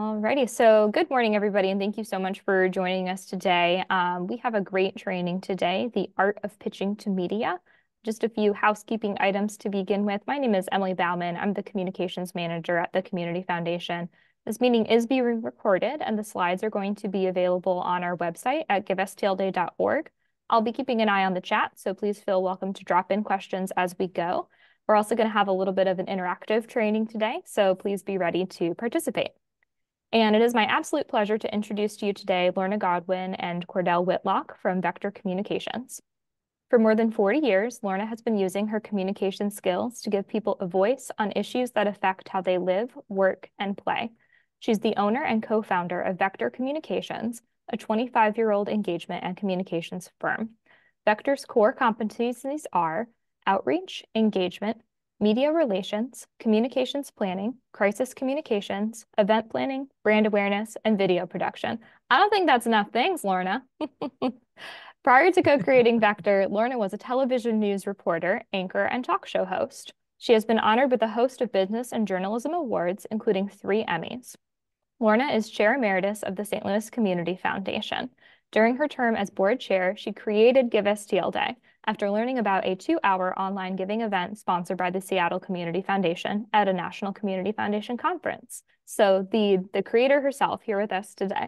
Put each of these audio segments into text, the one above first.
Alrighty, so good morning, everybody, and thank you so much for joining us today. We have a great training today, the art of pitching to media. Just a few housekeeping items to begin with. My name is Emily Bauman. I'm the communications manager at the Community Foundation. This meeting is being recorded, and the slides are going to be available on our website at givestlday.org. I'll be keeping an eye on the chat, so please feel welcome to drop in questions as we go. We're also going to have a little bit of an interactive training today, so please be ready to participate. And it is my absolute pleasure to introduce to you today Laurna Godwin and Cordell Whitlock from Vector Communications. For more than 40 years, Laurna has been using her communication skills to give people a voice on issues that affect how they live, work, and play. She's the owner and co-founder of Vector Communications, a 25-year-old engagement and communications firm. Vector's core competencies are outreach, engagement, media relations, communications planning, crisis communications, event planning, brand awareness, and video production. I don't think that's enough things, Laurna. Prior to co-creating Vector, Laurna was a television news reporter, anchor, and talk show host. She has been honored with a host of business and journalism awards, including 3 Emmys. Laurna is Chair Emeritus of the St. Louis Community Foundation. During her term as board chair, she created Give STL Day, after learning about a 2-hour online giving event sponsored by the Seattle Community Foundation at a National Community Foundation conference. So the creator herself here with us today.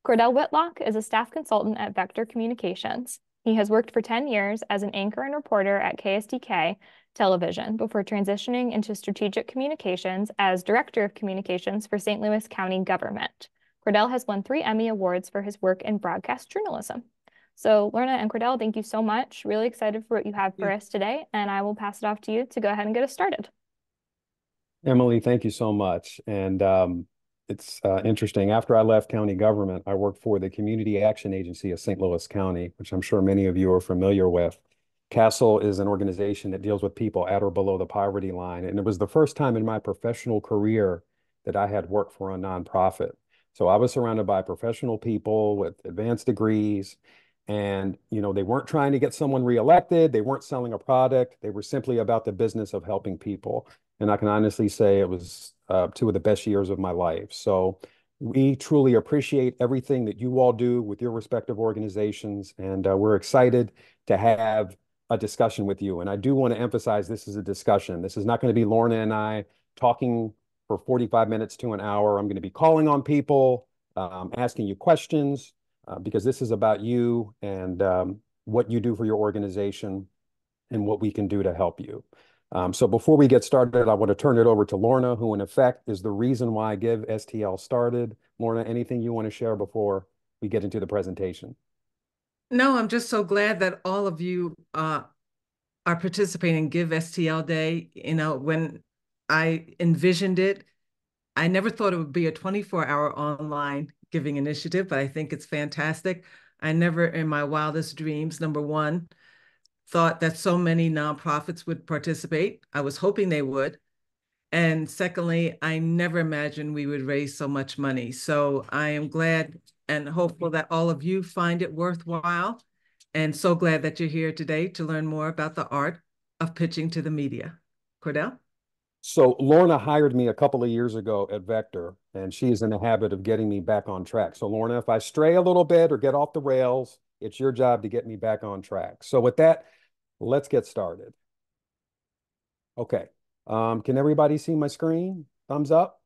Cordell Whitlock is a staff consultant at Vector Communications. He has worked for 10 years as an anchor and reporter at KSDK Television before transitioning into strategic communications as Director of Communications for St. Louis County Government. Cordell has won 3 Emmy Awards for his work in broadcast journalism. So Laurna and Cordell, thank you so much. Really excited for what you have for us today, and I will pass it off to you to go ahead and get us started. Emily, thank you so much. And it's interesting. After I left county government, I worked for the Community Action Agency of St. Louis County, which I'm sure many of you are familiar with. CASEL is an organization that deals with people at or below the poverty line. And it was the first time in my professional career that I had worked for a nonprofit. So I was surrounded by professional people with advanced degrees. And, they weren't trying to get someone reelected. They weren't selling a product. They were simply about the business of helping people. And I can honestly say it was 2 of the best years of my life. So we truly appreciate everything that you all do with your respective organizations. And we're excited to have a discussion with you. And I do want to emphasize this is a discussion. This is not going to be Laurna and I talking for 45 minutes to an hour. I'm going to be calling on people, asking you questions. Because this is about you and what you do for your organization and what we can do to help you. So before we get started, I want to turn it over to Laurna, who in effect is the reason why Give STL started. Laurna, anything you want to share before we get into the presentation? No, I'm just so glad that all of you are participating in Give STL Day. When I envisioned it, I never thought it would be a 24-hour online giving initiative, but I think it's fantastic. I never in my wildest dreams, number one, thought that so many nonprofits would participate. I was hoping they would. And secondly, I never imagined we would raise so much money. So I am glad and hopeful that all of you find it worthwhile, and so glad that you're here today to learn more about the art of pitching to the media. Cordell? So Laurna hired me a couple of years ago at Vector, and she is in the habit of getting me back on track. So Laurna, if I stray a little bit or get off the rails, it's your job to get me back on track. So with that, let's get started. Okay. Can everybody see my screen? Thumbs up?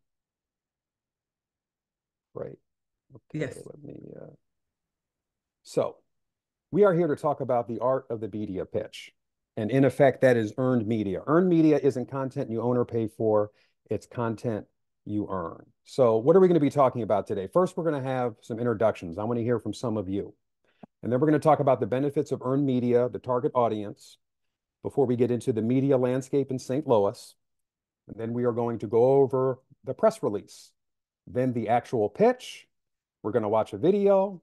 Great. Okay, Yes. let me, so we are here to talk about the art of the media pitch. And in effect, that is earned media. Earned media isn't content you own or pay for, it's content you earn. So what are we going to be talking about today? First, we're going to have some introductions. I want to hear from some of you. And then we're going to talk about the benefits of earned media, the target audience, before we get into the media landscape in St. Louis. And then we are going to go over the press release, then the actual pitch. We're going to watch a video.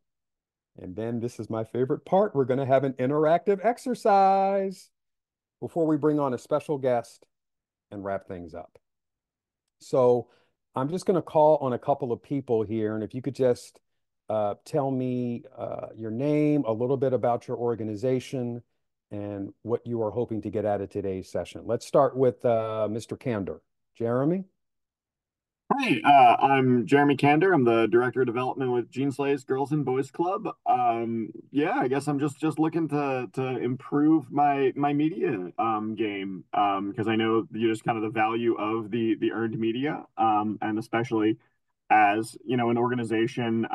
And then this is my favorite part. We're going to have an interactive exercise before we bring on a special guest and wrap things up. So I'm just going to call on a couple of people here. And if you could just tell me your name, a little bit about your organization, and what you are hoping to get out of today's session. Let's start with Mr. Candor. Jeremy? Hi, I'm Jeremy Kander. I'm the director of development with Gene Slay's Girls and Boys Club. Yeah, I guess I'm just looking to improve my media game because I know just kind of the value of the earned media and especially as an organization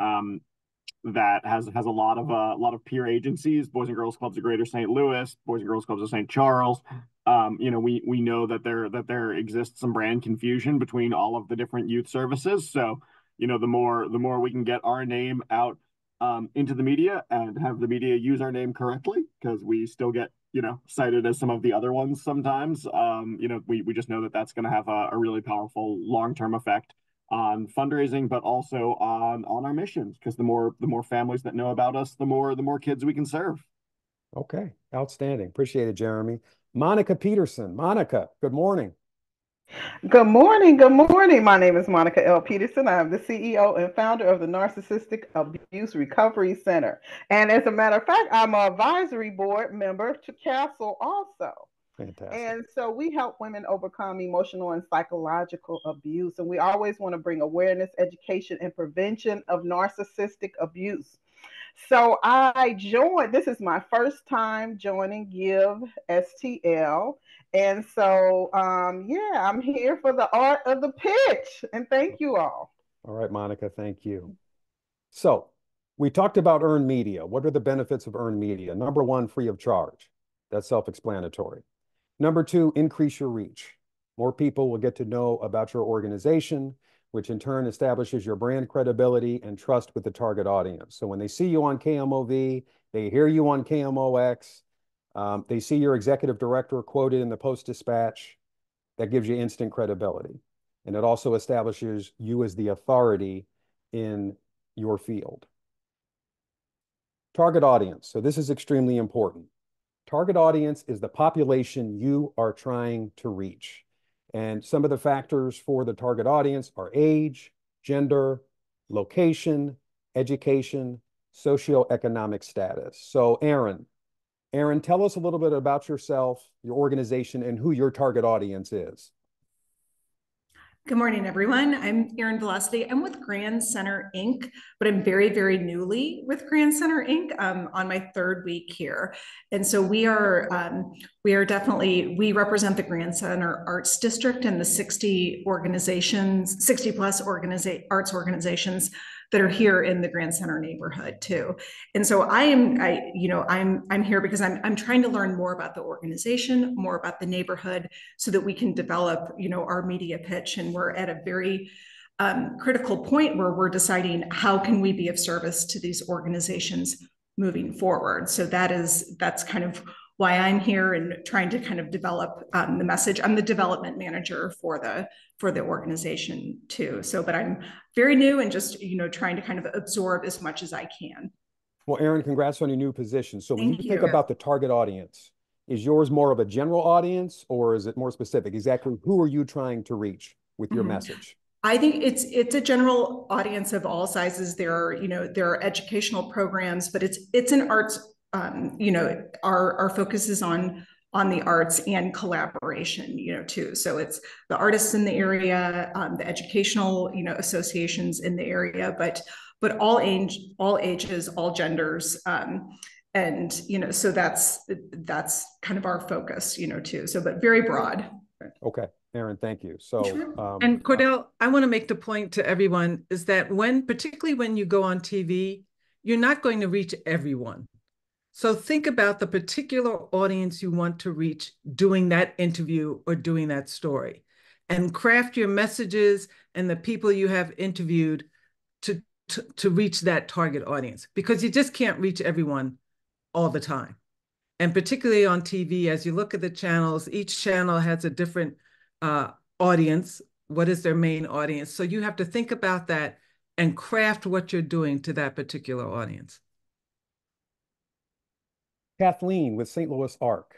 that has a lot of peer agencies, Boys and Girls Clubs of Greater St. Louis, Boys and Girls Clubs of St. Charles. We know that there exists some brand confusion between all of the different youth services. So, the more we can get our name out into the media and have the media use our name correctly, because we still get cited as some of the other ones sometimes. We just know that that's going to have a really powerful long-term effect on fundraising, but also on our missions. Because the more families that know about us, the more kids we can serve. Okay, outstanding. Appreciate it, Jeremy. Monica Peterson. Monica, good morning. Good morning. Good morning. My name is Monica L. Peterson. I am the CEO and founder of the Narcissistic Abuse Recovery Center. And as a matter of fact, I'm an advisory board member to Castle also. Fantastic. And so we help women overcome emotional and psychological abuse. And we always want to bring awareness, education, and prevention of narcissistic abuse. So I joined, this is my first time joining Give STL. And so, yeah, I'm here for the art of the pitch. And thank you all. All right, Monica, thank you. So we talked about earned media. What are the benefits of earned media? Number one, free of charge. That's self-explanatory. Number two, increase your reach. More people will get to know about your organization, which in turn establishes your brand credibility and trust with the target audience. So when they see you on KMOV, they hear you on KMOX, they see your executive director quoted in the Post-Dispatch, that gives you instant credibility. And it also establishes you as the authority in your field. Target audience. So this is extremely important. Target audience is the population you are trying to reach. And some of the factors for the target audience are age, gender, location, education, socioeconomic status. So Aaron, tell us a little bit about yourself, your organization, and who your target audience is. Good morning, everyone. I'm Erin Velocity. I'm with Grand Center Inc., but I'm very, very newly with Grand Center Inc. On my third week here. And so we are definitely, we represent the Grand Center Arts District and the 60 plus arts organizations that are here in the Grand Center neighborhood too. And so I'm here because I'm trying to learn more about the organization, more about the neighborhood, so that we can develop, our media pitch. And we're at a very critical point where we're deciding how can we be of service to these organizations moving forward. So that's kind of why I'm here and trying to kind of develop the message. I'm the development manager for the organization too. So, but I'm very new and just, trying to kind of absorb as much as I can. Well, Aaron, congrats on your new position. So when you think about the target audience, is yours more of a general audience or is it more specific? Exactly who are you trying to reach with your message? I think it's a general audience of all sizes. There are educational programs, but it's an arts. Our focus is on the arts and collaboration, too. So it's the artists in the area, the educational, associations in the area, but all ages, all genders, and so that's kind of our focus, too. So, but very broad. Okay, Aaron, thank you. So, and Cordell, I want to make the point to everyone is that particularly when you go on TV, you're not going to reach everyone. So think about the particular audience you want to reach doing that interview or doing that story, and craft your messages and the people you have interviewed to reach that target audience, because you just can't reach everyone all the time. And particularly on TV, as you look at the channels, each channel has a different audience. What is their main audience? So you have to think about that and craft what you're doing to that particular audience. Kathleen with St. Louis ARC,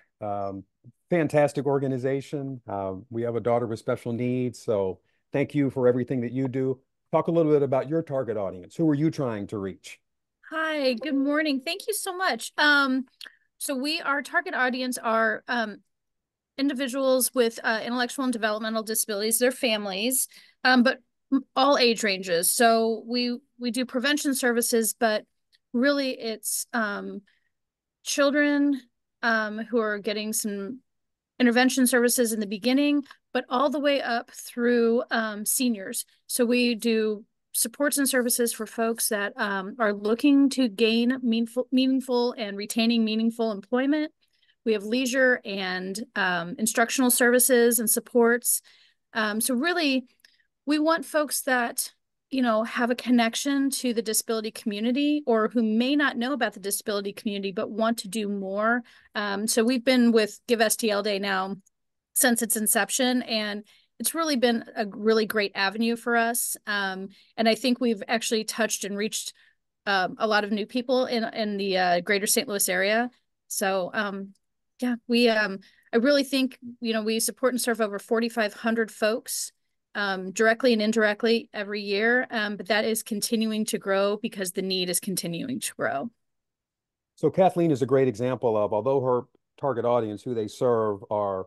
fantastic organization. We have a daughter with special needs, so thank you for everything that you do. Talk a little bit about your target audience. Who are you trying to reach? Hi, good morning. Thank you so much. So our target audience are individuals with intellectual and developmental disabilities, their families, but all age ranges. So we do prevention services, but really it's children who are getting some intervention services in the beginning, but all the way up through seniors. So we do supports and services for folks that are looking to gain meaningful and retaining meaningful employment. We have leisure and instructional services and supports. So really, we want folks that, you know, have a connection to the disability community or who may not know about the disability community but want to do more. So we've been with Give STL Day now since its inception, and it's really been a really great avenue for us. And I think we've actually touched and reached a lot of new people in the greater St. Louis area. So yeah, I really think, you know, we support and serve over 4,500 folks directly and indirectly every year. But that is continuing to grow because the need is continuing to grow. So Kathleen is a great example of, although her target audience, who they serve, are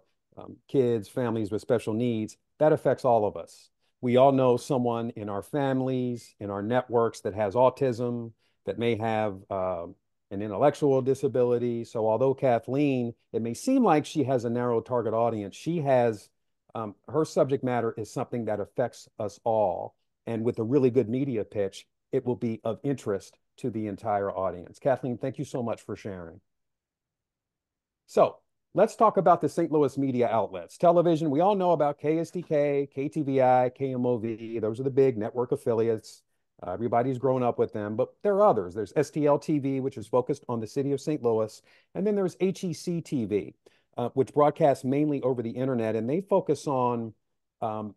kids, families with special needs, that affects all of us. We all know someone in our families, in our networks that has autism, that may have an intellectual disability. So although Kathleen, it may seem like she has a narrow target audience, she has, her subject matter is something that affects us all. And with a really good media pitch, it will be of interest to the entire audience. Kathleen, thank you so much for sharing. So let's talk about the St. Louis media outlets. Television, we all know about KSDK, KTVI, KMOV. Those are the big network affiliates. Everybody's grown up with them, but there are others. There's STL TV, which is focused on the city of St. Louis. And then there's HEC TV, which broadcasts mainly over the internet. And they focus on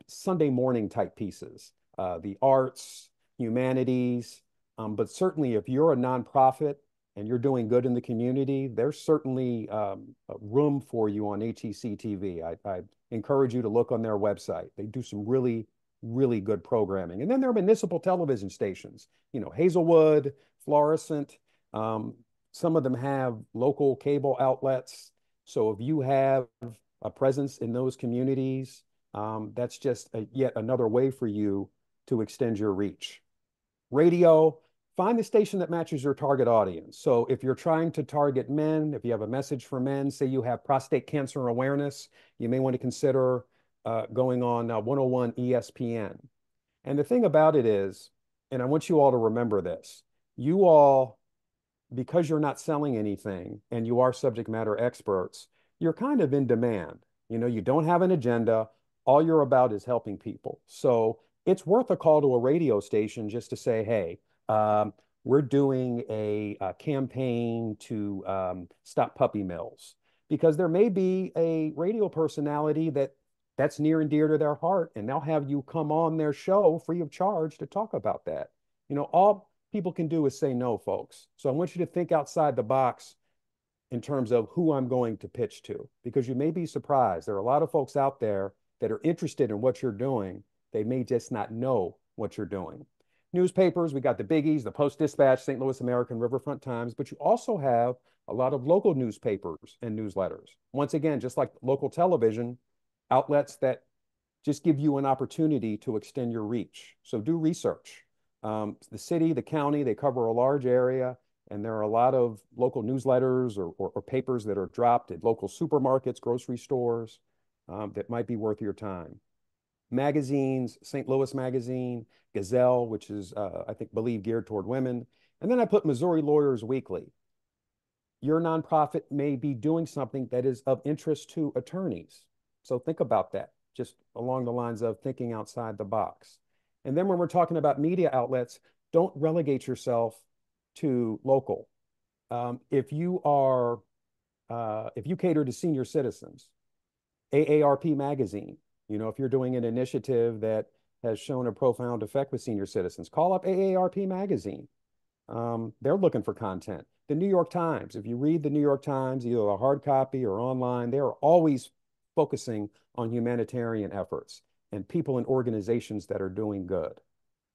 Sunday morning type pieces, the arts, humanities. But certainly if you're a nonprofit and you're doing good in the community, there's certainly room for you on HEC TV. I encourage you to look on their website. They do some really, really good programming. And then there are municipal television stations, you know, Hazelwood, Florissant. Some of them have local cable outlets. So if you have a presence in those communities, that's just yet another way for you to extend your reach. Radio, find the station that matches your target audience. So if you're trying to target men, if you have a message for men, say you have prostate cancer awareness, you may want to consider going on 101 ESPN. And the thing about it is, and I want you all to remember this, you all, because you're not selling anything and you are subject matter experts, you're kind of in demand. You know, you don't have an agenda. All you're about is helping people. So it's worth a call to a radio station just to say, hey, we're doing a campaign to stop puppy mills, because there may be a radio personality that's near and dear to their heart, and they'll have you come on their show free of charge to talk about that. You know, all people can do is say no, folks. So I want you to think outside the box in terms of who I'm going to pitch to, because you may be surprised. There are a lot of folks out there that are interested in what you're doing. They may just not know what you're doing. Newspapers, we got the biggies, the Post-Dispatch, St. Louis American, Riverfront Times, but you also have a lot of local newspapers and newsletters. Once again, just like local television, outlets that just give you an opportunity to extend your reach. So do research. The city, the county, they cover a large area, and there are a lot of local newsletters or papers that are dropped at local supermarkets, grocery stores, that might be worth your time. Magazines, St. Louis Magazine, Gazelle, which is, believe geared toward women. And then I put Missouri Lawyers Weekly. Your nonprofit may be doing something that is of interest to attorneys. So think about that, just along the lines of thinking outside the box. And then when we're talking about media outlets, don't relegate yourself to local. If you cater to senior citizens, AARP Magazine, you know, if you're doing an initiative that has shown a profound effect with senior citizens, call up AARP Magazine. They're looking for content. The New York Times, if you read the New York Times, either a hard copy or online, they are always focusing on humanitarian efforts and people and organizations that are doing good.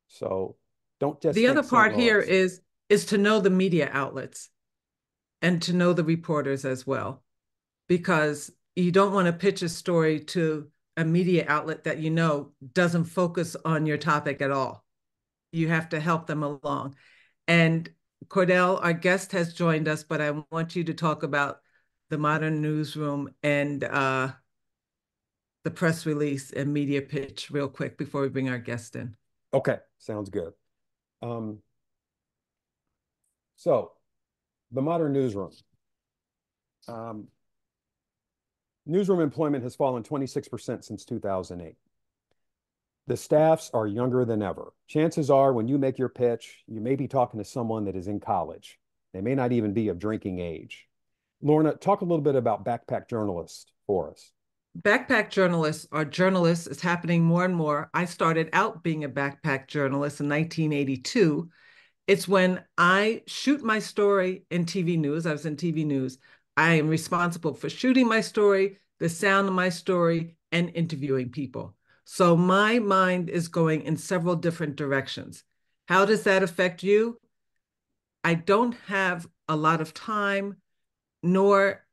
So don't just The other part here is to know the media outlets and to know the reporters as well, because you don't want to pitch a story to a media outlet that you know doesn't focus on your topic at all. You have to help them along. And Cordell, our guest, has joined us, but I want you to talk about the modern newsroom and the press release and media pitch real quick before we bring our guest in. Okay, sounds good. So the modern newsroom. Newsroom employment has fallen 26% since 2008. The staffs are younger than ever. Chances are when you make your pitch, you may be talking to someone that is in college. They may not even be of drinking age. Laurna, talk a little bit about backpack journalists for us. Backpack journalists are journalists. It's happening more and more. I started out being a backpack journalist in 1982. It's when I shoot my story in TV news. I was in TV news. I am responsible for shooting my story, the sound of my story, and interviewing people. So my mind is going in several different directions. How does that affect you? I don't have a lot of time, nor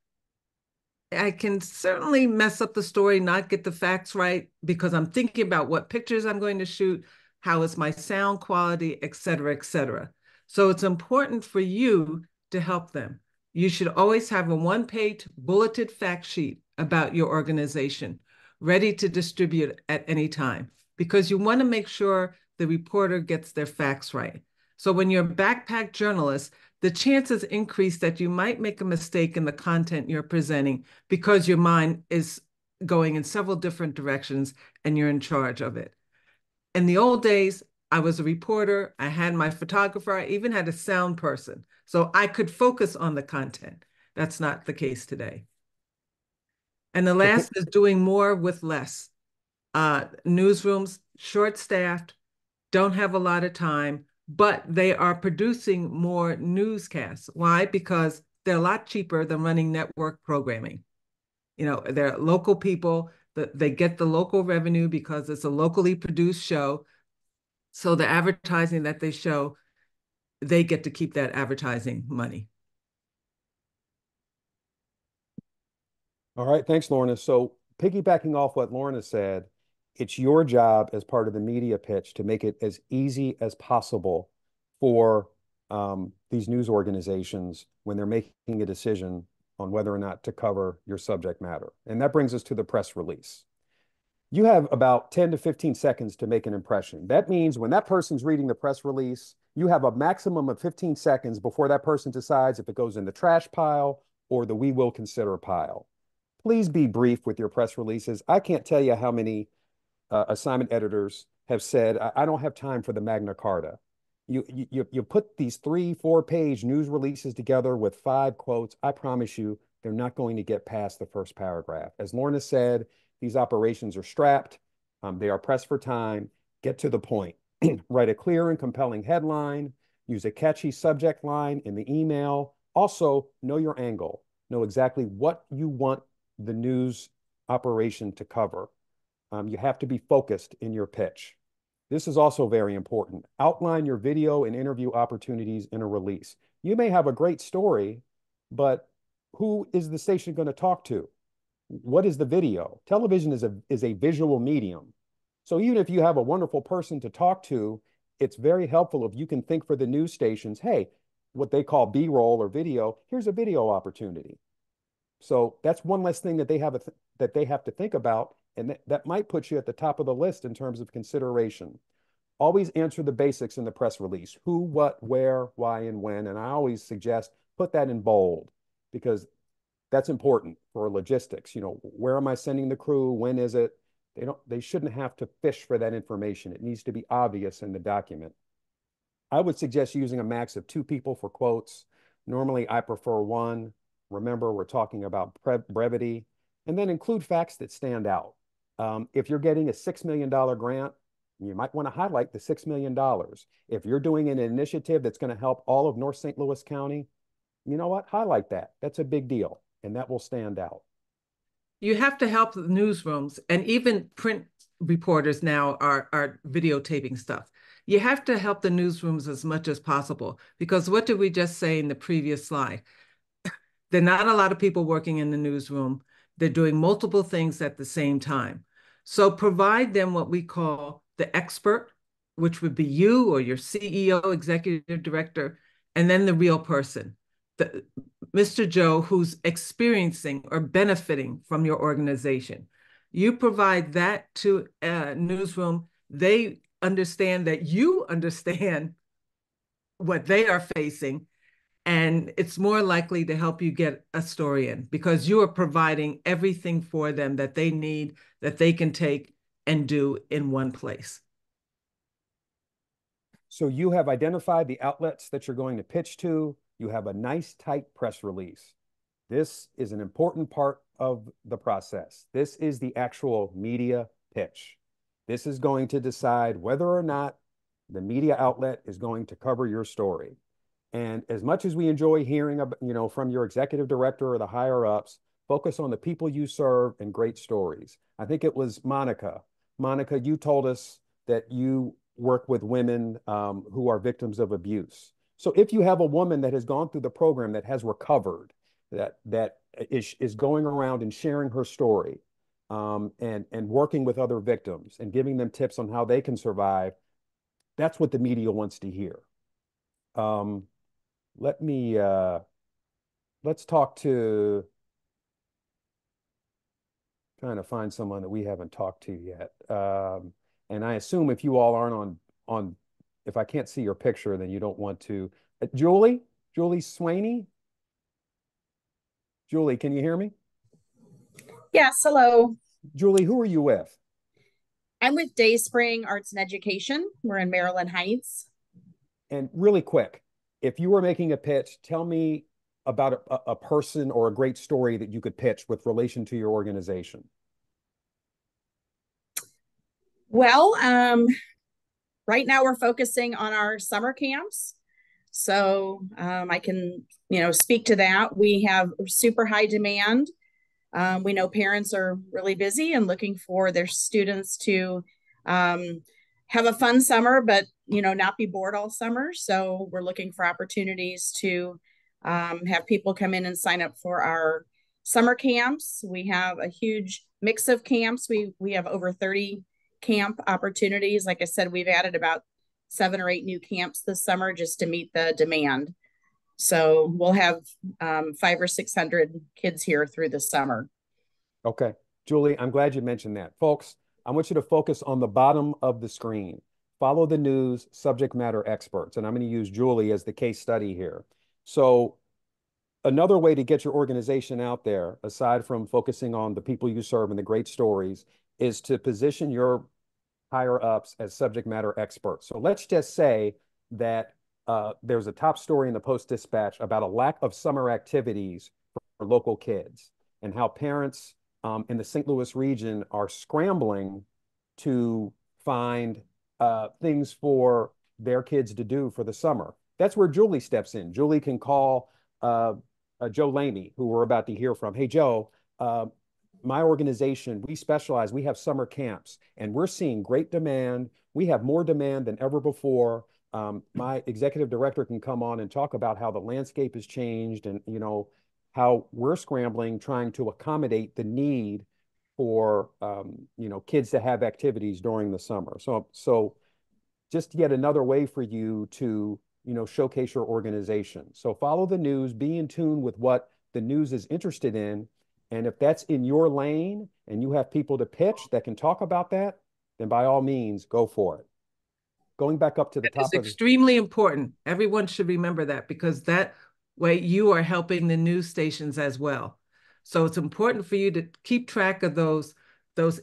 I can certainly mess up the story, not get the facts right, because I'm thinking about what pictures I'm going to shoot, how is my sound quality, et cetera, et cetera. So it's important for you to help them. You should always have a one-page bulleted fact sheet about your organization, ready to distribute at any time, because you want to make sure the reporter gets their facts right. So when you're a backpack journalist, the chances increase that you might make a mistake in the content you're presenting because your mind is going in several different directions and you're in charge of it. In the old days, I was a reporter, I had my photographer, I even had a sound person, so I could focus on the content. That's not the case today. And the last is doing more with less. Newsrooms, short-staffed, don't have a lot of time, but they are producing more newscasts. Why? Because they're a lot cheaper than running network programming. You know, they're local people, that they get the local revenue because it's a locally produced show. So the advertising that they show, they get to keep that advertising money. All right, thanks, Laurna. So piggybacking off what Laurna said, it's your job as part of the media pitch to make it as easy as possible for these news organizations when they're making a decision on whether or not to cover your subject matter. And that brings us to the press release. You have about 10 to 15 seconds to make an impression. That means when that person's reading the press release, you have a maximum of 15 seconds before that person decides if it goes in the trash pile or the we will consider pile. Please be brief with your press releases. I can't tell you how many assignment editors have said, I don't have time for the Magna Carta. You put these 3-4 page news releases together with 5 quotes. I promise you, they're not going to get past the first paragraph. As Laurna said, these operations are strapped. They are pressed for time. Get to the point. Write a clear and compelling headline. Use a catchy subject line in the email. Also, know your angle. Know exactly what you want the news operation to cover. You have to be focused in your pitch. This is also very important. Outline your video and interview opportunities in a release. You may have a great story, but who is the station going to talk to? What is the video? Television is a visual medium. So even if you have a wonderful person to talk to, it's very helpful if you can think for the news stations, hey, what they call B-roll or video, here's a video opportunity. So that's one less thing that they have to think about, and that might put you at the top of the list in terms of consideration. Always answer the basics in the press release: who, what, where, why, and when. And I always suggest put that in bold because that's important for logistics. You know, where am I sending the crew? When is it? They shouldn't have to fish for that information. It needs to be obvious in the document. I would suggest using a max of 2 people for quotes. Normally, I prefer 1. Remember, we're talking about brevity. And then include facts that stand out. If you're getting a $6 million grant, you might want to highlight the $6 million. If you're doing an initiative that's going to help all of North St. Louis County, you know what? Highlight that. That's a big deal, and that will stand out. You have to help the newsrooms, and even print reporters now are videotaping stuff. You have to help the newsrooms as much as possible, because what did we just say in the previous slide? There are not a lot of people working in the newsroom. They're doing multiple things at the same time. So provide them what we call the expert, which would be you or your CEO, executive director, and then the real person, Mr. Joe, who's experiencing or benefiting from your organization. You provide that to a newsroom. They understand that you understand what they are facing, and it's more likely to help you get a story in because you are providing everything for them that they need, that they can take and do in one place. So you have identified the outlets that you're going to pitch to. You have a nice tight press release. This is an important part of the process. This is the actual media pitch. This is going to decide whether or not the media outlet is going to cover your story. And as much as we enjoy hearing, from your executive director or the higher ups, focus on the people you serve and great stories. I think it was Monica. Monica, you told us that you work with women who are victims of abuse. So if you have a woman that has gone through the program that has recovered, that is going around and sharing her story, and working with other victims and giving them tips on how they can survive, that's what the media wants to hear. Let's talk to, trying to find someone that we haven't talked to yet. And I assume if you all aren't on, if I can't see your picture, then you don't want to. Julie Swaney? Julie, can you hear me? Yes, hello. Julie, who are you with? I'm with Dayspring Arts and Education. We're in Maryland Heights. And really quick, if you were making a pitch, tell me about a person or a great story that you could pitch with relation to your organization. Well, right now we're focusing on our summer camps. So I can, speak to that. We have super high demand. We know parents are really busy and looking for their students to have a fun summer, but, not be bored all summer. So we're looking for opportunities to have people come in and sign up for our summer camps. We have a huge mix of camps. We have over 30 camp opportunities. Like I said, we've added about 7 or 8 new camps this summer just to meet the demand. So we'll have 500 or 600 kids here through the summer. Okay. Julie, I'm glad you mentioned that. Folks, I want you to focus on the bottom of the screen. Follow the news, subject matter experts. And I'm going to use Julie as the case study here. So another way to get your organization out there, aside from focusing on the people you serve and the great stories, is to position your higher ups as subject matter experts. So let's just say that there's a top story in the Post-Dispatch about a lack of summer activities for local kids and how parents in the St. Louis region are scrambling to find things for their kids to do for the summer. That's where Julie steps in. Julie can call Joe Lamy, who we're about to hear from. Hey, Joe, my organization, we have summer camps, and we're seeing great demand. We have more demand than ever before. My executive director can come on and talk about how the landscape has changed and, how we're scrambling, trying to accommodate the need for, kids to have activities during the summer. So just yet another way for you to, showcase your organization. So follow the news, be in tune with what the news is interested in. And if that's in your lane and you have people to pitch that can talk about that, then by all means, go for it. Going back up to the top of it's extremely important. Everyone should remember that because that way you are helping the news stations as well. So it's important for you to keep track of those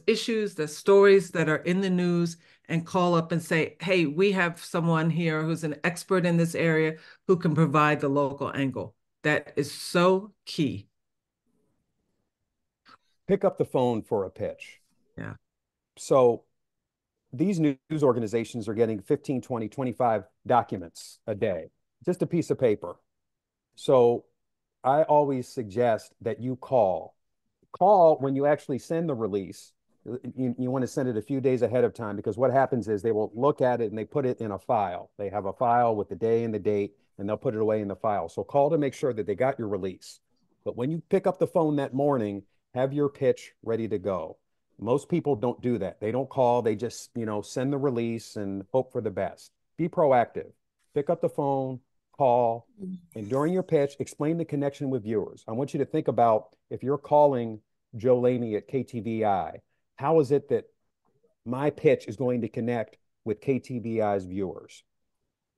issues, the stories that are in the news, and call up and say, hey, we have someone here who's an expert in this area who can provide the local angle. That is so key. Pick up the phone for a pitch. Yeah. So these news organizations are getting 15, 20, 25 documents a day, just a piece of paper. So I always suggest that you call when you actually send the release. You want to send it a few days ahead of time because what happens is they will look at it and they put it in a file. They have a file with the day and the date, and they'll put it away in the file. So call to make sure that they got your release. But when you pick up the phone that morning, have your pitch ready to go. Most people don't do that. They don't call. They just, send the release and hope for the best. Be proactive. Pick up the phone, call, and during your pitch, explain the connection with viewers. I want you to think about if you're calling Joe Lamy at KTVI, how is it that my pitch is going to connect with KTVI's viewers?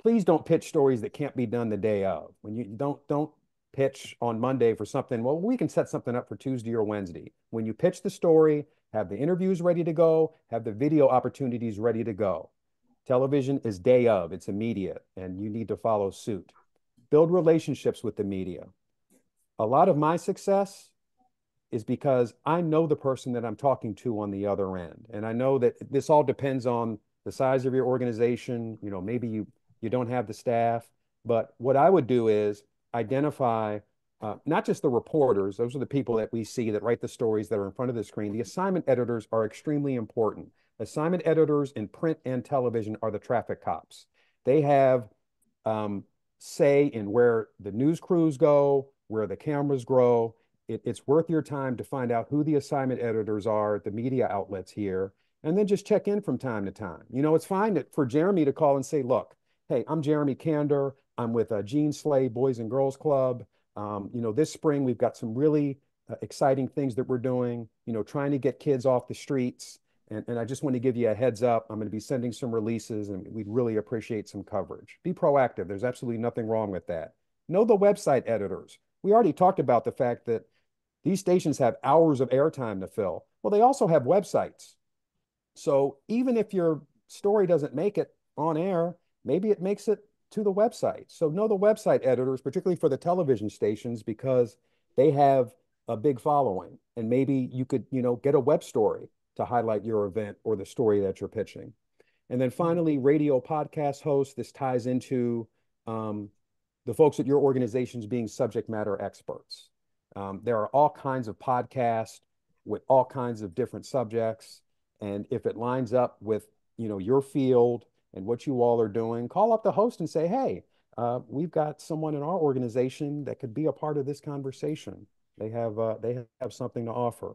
Please don't pitch stories that can't be done the day of. When you don't pitch on Monday for something, well, we can set something up for Tuesday or Wednesday. When you pitch the story, have the interviews ready to go, have the video opportunities ready to go. Television is day of, it's immediate, and you need to follow suit. Build relationships with the media. A lot of my success is because I know the person that I'm talking to on the other end. And I know that this all depends on the size of your organization. Maybe you don't have the staff, but what I would do is identify not just the reporters, those are the people that we see that write the stories that are in front of the screen. The assignment editors are extremely important. Assignment editors in print and television are the traffic cops. They have say in where the news crews go, where the cameras grow. It's worth your time to find out who the assignment editors are at the media outlets here, and then just check in from time to time. It's fine for Jeremy to call and say, look, hey, I'm Jeremy Kander. I'm with Jean Slay Boys and Girls Club. This spring, we've got some really exciting things that we're doing, trying to get kids off the streets. And I just want to give you a heads up. I'm going to be sending some releases, and we'd really appreciate some coverage. Be proactive. There's absolutely nothing wrong with that. Know the website editors. We already talked about the fact that these stations have hours of airtime to fill. Well, they also have websites. So even if your story doesn't make it on air, maybe it makes it to the website. So know the website editors, particularly for the television stations, because they have a big following. And maybe you could, get a web story to highlight your event or the story that you're pitching. And then finally, radio podcast hosts. This ties into the folks at your organizations being subject matter experts. There are all kinds of podcasts with all kinds of different subjects. And if it lines up with, your field and what you all are doing, call up the host and say, hey, we've got someone in our organization that could be a part of this conversation. They have something to offer.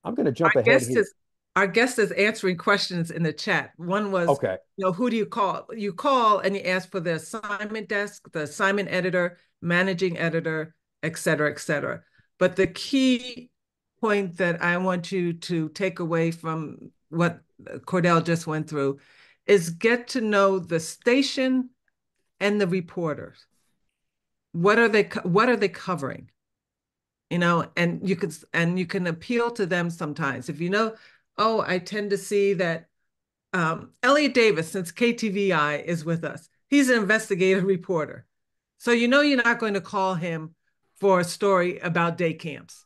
I'm going to jump ahead here. Our guest is answering questions in the chat. One was, okay, who do you call? You call and you ask for the assignment desk, the assignment editor, managing editor, et cetera, et cetera. But the key point that I want you to take away from what Cordell just went through is get to know the station and the reporters. What are they covering? And you can appeal to them sometimes. If I tend to see that Elliot Davis, since KTVI is with us, he's an investigative reporter. So you're not going to call him for a story about day camps.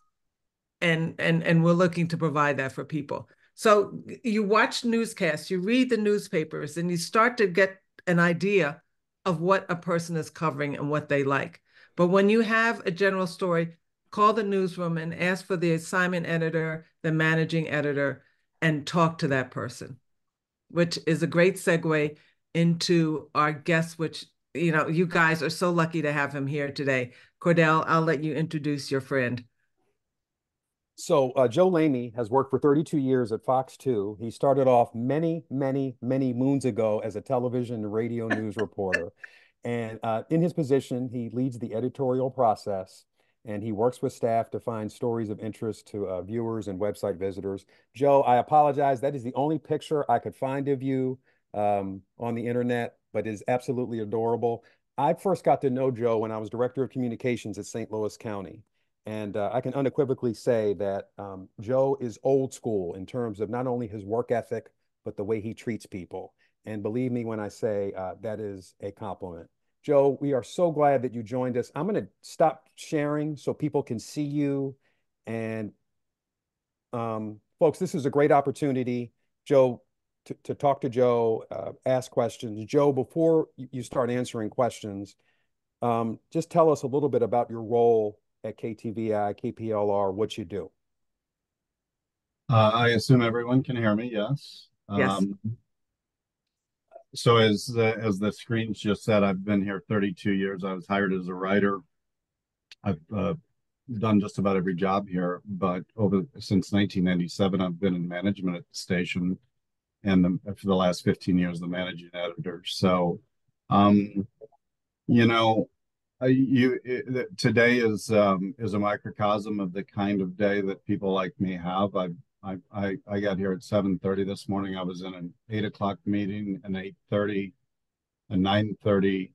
And we're looking to provide that for people. So you watch newscasts, you read the newspapers, and you start to get an idea of what a person is covering and what they like. But when you have a general story, call the newsroom and ask for the assignment editor, the managing editor, and talk to that person, which is a great segue into our guest, which, you guys are so lucky to have him here today. Cordell, I'll let you introduce your friend. So Joe Lamy has worked for 32 years at Fox 2. He started off many, many, many moons ago as a television and radio news reporter. And in his position, he leads the editorial process, and he works with staff to find stories of interest to viewers and website visitors. Joe, I apologize. That is the only picture I could find of you on the internet, but it is absolutely adorable. I first got to know Joe when I was director of communications at St. Louis County. And I can unequivocally say that Joe is old school in terms of not only his work ethic, but the way he treats people. And believe me when I say that is a compliment. Joe, we are so glad that you joined us. I'm going to stop sharing so people can see you. And folks, this is a great opportunity, Joe, to talk to Joe, ask questions. Joe, before you start answering questions, just tell us a little bit about your role at KTVI, KPLR, what you do. I assume everyone can hear me, yes? Yes. So as the screens just said, I've been here 32 years. I was hired as a writer. I've done just about every job here, but since 1997, I've been in management at the station, and for the last 15 years, the managing editor. So, um, you know, today is a microcosm of the kind of day that people like me have. I got here at 7:30 this morning. I was in an 8 o'clock meeting, an 8:30, a 9:30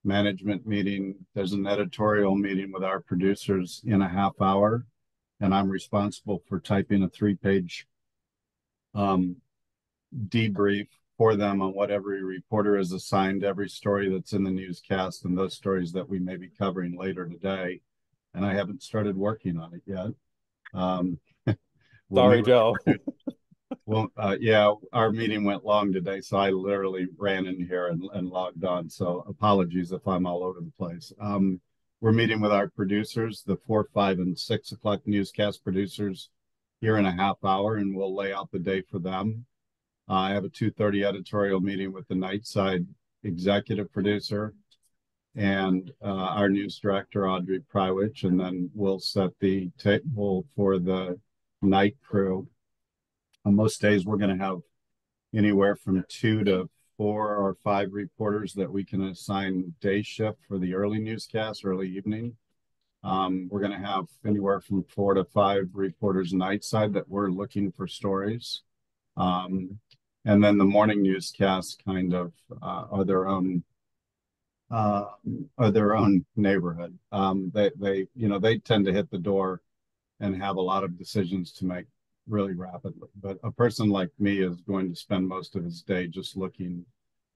management meeting. There's an editorial meeting with our producers in a half hour, and I'm responsible for typing a 3-page debrief for them on what every reporter is assigned, every story that's in the newscast, and those stories that we may be covering later today. And I haven't started working on it yet. Sorry, Joe. Well, yeah, our meeting went long today, so I literally ran in here and logged on. So apologies if I'm all over the place. We're meeting with our producers, the 4, 5, and 6 o'clock newscast producers, here in a half hour, and we'll lay out the day for them. I have a 2:30 editorial meeting with the Nightside executive producer and our news director, Audrey Prywich, and then we'll set the table for the night crew. On most days, we're going to have anywhere from 2 to 4 or 5 reporters that we can assign day shift for the early newscast, early evening. We're going to have anywhere from 4 to 5 reporters Nightside that we're looking for stories. And then the morning newscasts kind of are their own neighborhood. They tend to hit the door and have a lot of decisions to make really rapidly. But a person like me is going to spend most of his day just looking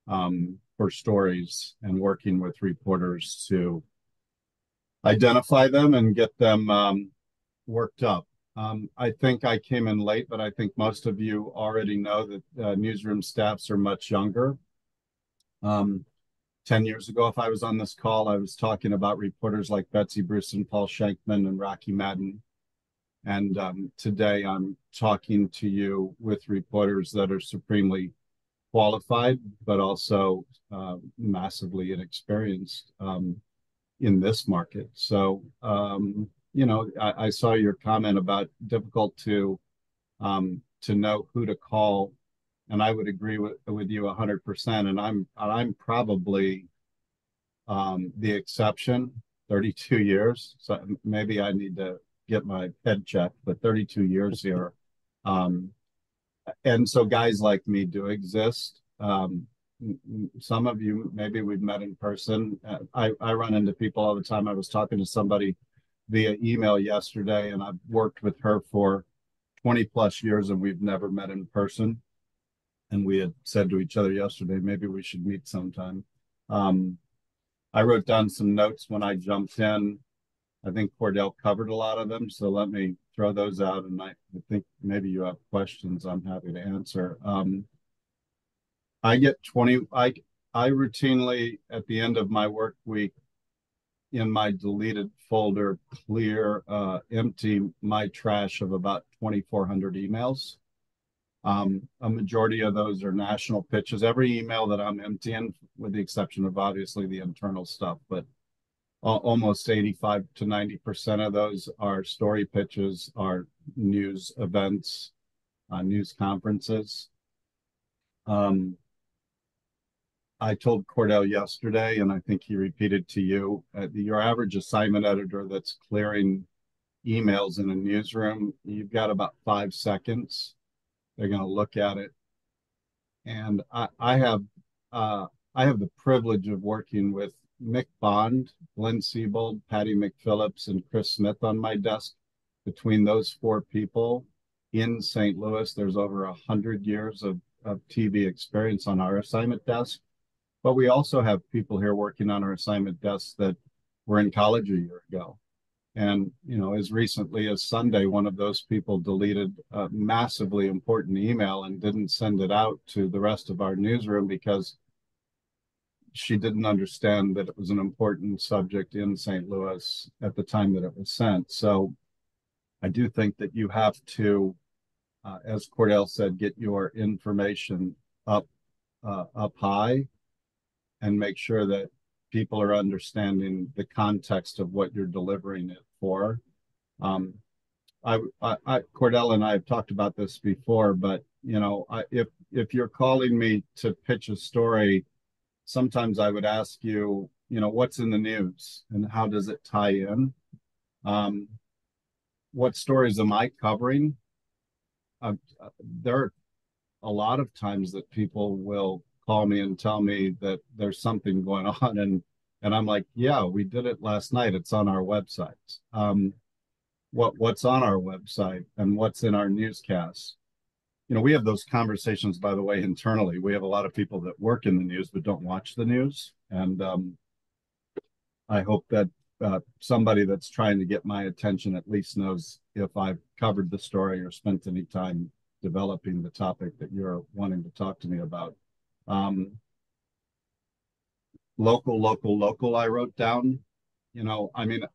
for stories and working with reporters to identify them and get them worked up. I think I came in late, but I think most of you already know that newsroom staffs are much younger. 10 years ago, if I was on this call, I was talking about reporters like Betsy Bruce and Paul Schenkman and Rocky Madden. And today I'm talking to you with reporters that are supremely qualified, but also massively inexperienced in this market. So, I saw your comment about difficult to know who to call, and I would agree with you 100%. And I'm probably the exception. 32 years, so maybe I need to get my head checked, but 32 years here. And so guys like me do exist. Some of you, maybe we've met in person. I run into people all the time. I was talking to somebody via email yesterday, and I've worked with her for 20 plus years, and we've never met in person. And we had said to each other yesterday, maybe we should meet sometime. I wrote down some notes when I jumped in. I think Cordell covered a lot of them, so let me throw those out, and I think maybe you have questions I'm happy to answer. I routinely, at the end of my work week, in my deleted folder, empty my trash of about 2,400 emails. A majority of those are national pitches. Every email that I'm emptying, with the exception of obviously the internal stuff, but almost 85 to 90% of those are story pitches, are news events, news conferences. I told Cordell yesterday, and I think he repeated to you, your average assignment editor that's clearing emails in a newsroom, you've got about 5 seconds. They're going to look at it. And I have the privilege of working with Mick Bond, Glenn Siebold, Patty McPhillips, and Chris Smith on my desk. Between those 4 people in St. Louis, there's over 100 years of TV experience on our assignment desk. But we also have people here working on our assignment desks that were in college a year ago. And, as recently as Sunday, one of those people deleted a massively important email and didn't send it out to the rest of our newsroom because she didn't understand that it was an important subject in St. Louis at the time that it was sent. So I do think that you have to, as Cordell said, get your information up high and make sure that people are understanding the context of what you're delivering it for. Um, Cordell and I have talked about this before, but if you're calling me to pitch a story, sometimes I would ask you, what's in the news and how does it tie in? What stories am I covering? There are a lot of times that people will call me and tell me that there's something going on, and I'm like, yeah, we did it last night. It's on our website. What's on our website and what's in our newscasts? We have those conversations, by the way, internally. We have a lot of people that work in the news but don't watch the news, and I hope that somebody that's trying to get my attention at least knows if I've covered the story or spent any time developing the topic that you're wanting to talk to me about. Local, I wrote down. I mean,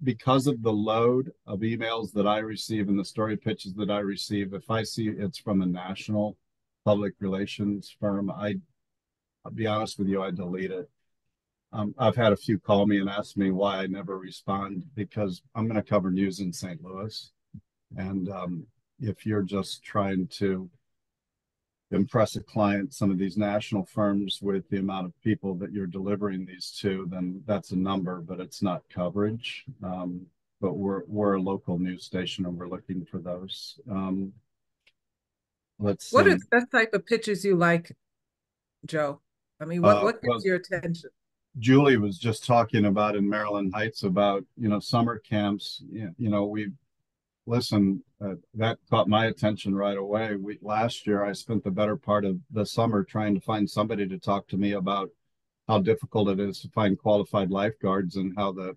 because of the load of emails that I receive and the story pitches that I receive, if I see it's from a national public relations firm, I'll be honest with you, I delete it. I've had a few call me and ask me why I never respond, because I'm going to cover news in St. Louis. And if you're just trying to impress a client, some of these national firms, with the amount of people that you're delivering these to, then that's a number, but it's not coverage. But we're a local news station and we're looking for those. Let's see. What are the type of pictures you like, Joe? I mean, what gets your attention? Julie was just talking about in Maryland Heights about, summer camps. That caught my attention right away. Last year, I spent the better part of the summer trying to find somebody to talk to me about how difficult it is to find qualified lifeguards and how the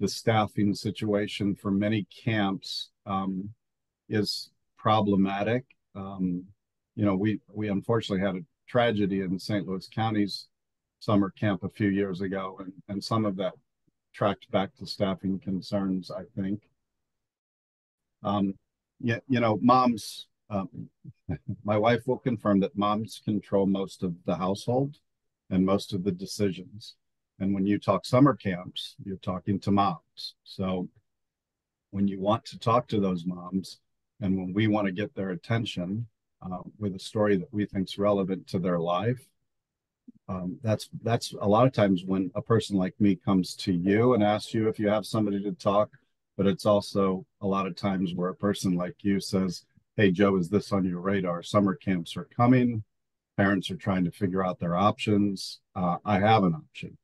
staffing situation for many camps is problematic. We unfortunately had a tragedy in St. Louis County's summer camp a few years ago, and some of that tracked back to staffing concerns, I think. Moms, my wife will confirm that moms control most of the household and most of the decisions. And when you talk summer camps, you're talking to moms. So when you want to talk to those moms, and when we want to get their attention with a story that we think is relevant to their life, that's a lot of times when a person like me comes to you and asks you if you have somebody to talk. But it's also a lot of times where a person like you says, hey, Joe, is this on your radar? Summer camps are coming. Parents are trying to figure out their options. I have an option.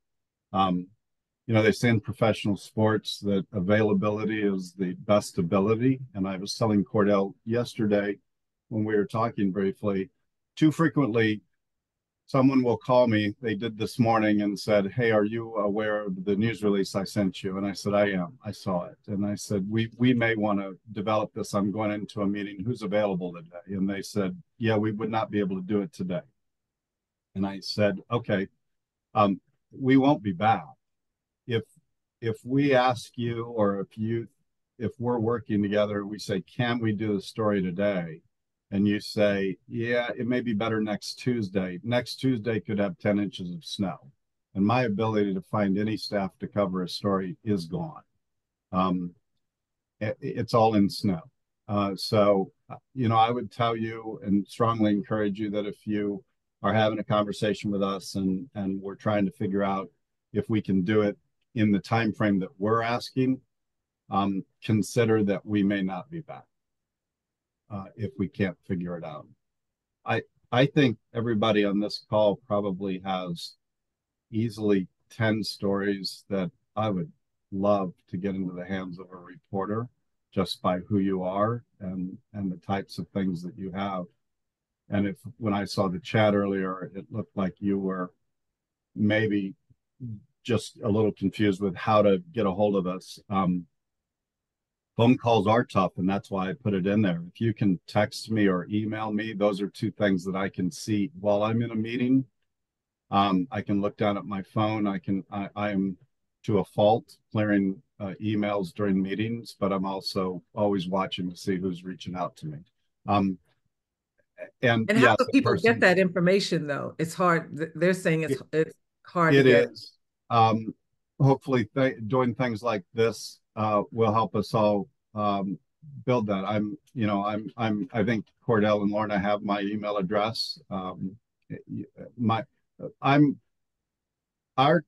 They say in professional sports that availability is the best ability. And I was telling Cordell yesterday when we were talking briefly, too frequently, someone will call me. They did this morning and said, hey, are you aware of the news release I sent you? And I said, I am. I saw it. And I said, we may want to develop this. I'm going into a meeting. Who's available today? And they said, yeah, we would not be able to do it today. And I said, okay, we won't be back. If we ask you, or if we're working together, we say, can we do the story today? And you say, yeah, it may be better next Tuesday. Next Tuesday could have 10 inches of snow. And my ability to find any staff to cover a story is gone. It's all in snow. So I would tell you and strongly encourage you that if you are having a conversation with us and we're trying to figure out if we can do it in the time frame that we're asking, consider that we may not be back. If we can't figure it out. I think everybody on this call probably has easily 10 stories that I would love to get into the hands of a reporter just by who you are and the types of things that you have. And when I saw the chat earlier, it looked like you were maybe just a little confused with how to get a hold of us. Phone calls are tough, and that's why I put it in there. If you can text me or email me, those are two things that I can see while I'm in a meeting. I can look down at my phone. I am to a fault clearing emails during meetings, but I'm also always watching to see who's reaching out to me. And how yes, do people get that information though? It's hard. They're saying it's hard. It is. hopefully doing things like this will help us all build that. I think Cordell and Laurna have my email address. My I'm Our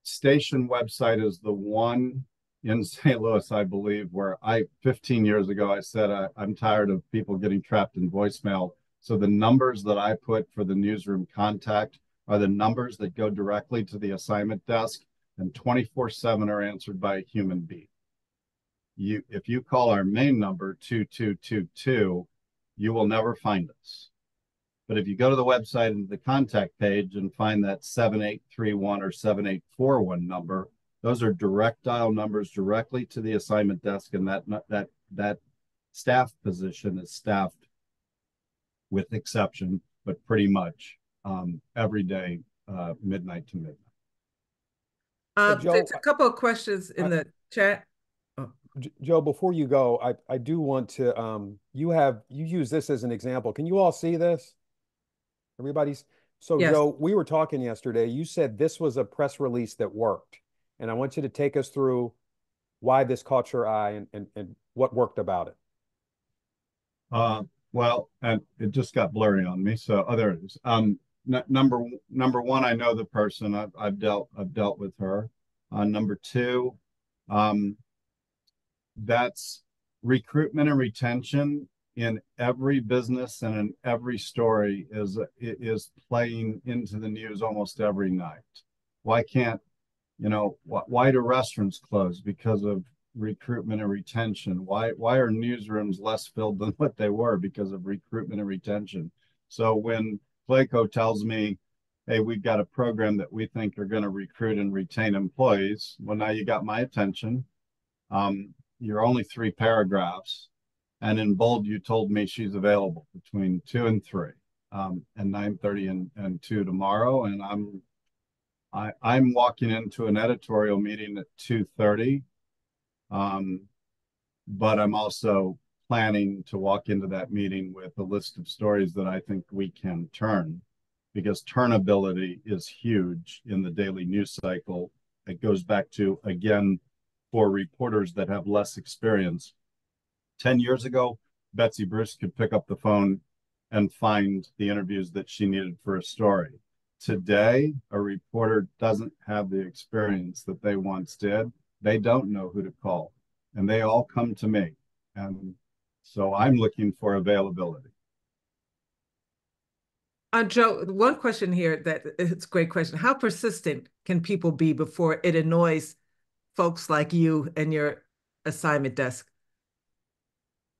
station website is the one in St. Louis, I believe, where 15 years ago, I said, I'm tired of people getting trapped in voicemail. So the numbers that I put for the newsroom contact are the numbers that go directly to the assignment desk, and 24/7 are answered by a human being. If you call our main number 2222, you will never find us. But if you go to the website and the contact page and find that 7831 or 7841 number, those are direct dial numbers directly to the assignment desk, and that staff position is staffed with exception, but pretty much every day, midnight to midnight. Joe, There's a couple of questions in the chat. Oh. Joe, before you go, I do want to you use this as an example. Can you all see this? Everybody's Yes. Joe, we were talking yesterday. You said this was a press release that worked, and I want you to take us through why this caught your eye and what worked about it. Well, and it just got blurry on me. So there it is. Number one, I know the person. I've dealt with her. Number two, that's recruitment and retention in every business and in every story is playing into the news almost every night. Why can't, why do restaurants close? Because of recruitment and retention. Why are newsrooms less filled than what they were? Because of recruitment and retention. So when Clayco tells me, hey, we've got a program that we think are going to recruit and retain employees, well, now you got my attention. You're only 3 paragraphs. And in bold, you told me she's available between 2 and 3, and 9:30 and 2 tomorrow. And I'm walking into an editorial meeting at 2:30, but I'm also planning to walk into that meeting with a list of stories that I think we can turn, because turnability is huge in the daily news cycle. It goes back to, again, for reporters that have less experience. 10 years ago, Betsy Bruce could pick up the phone and find the interviews that she needed for a story. Today, a reporter doesn't have the experience that they once did. They don't know who to call, and they all come to me. And so I'm looking for availability. Joe, one question here it's a great question. How persistent can people be before it annoys folks like you and your assignment desk?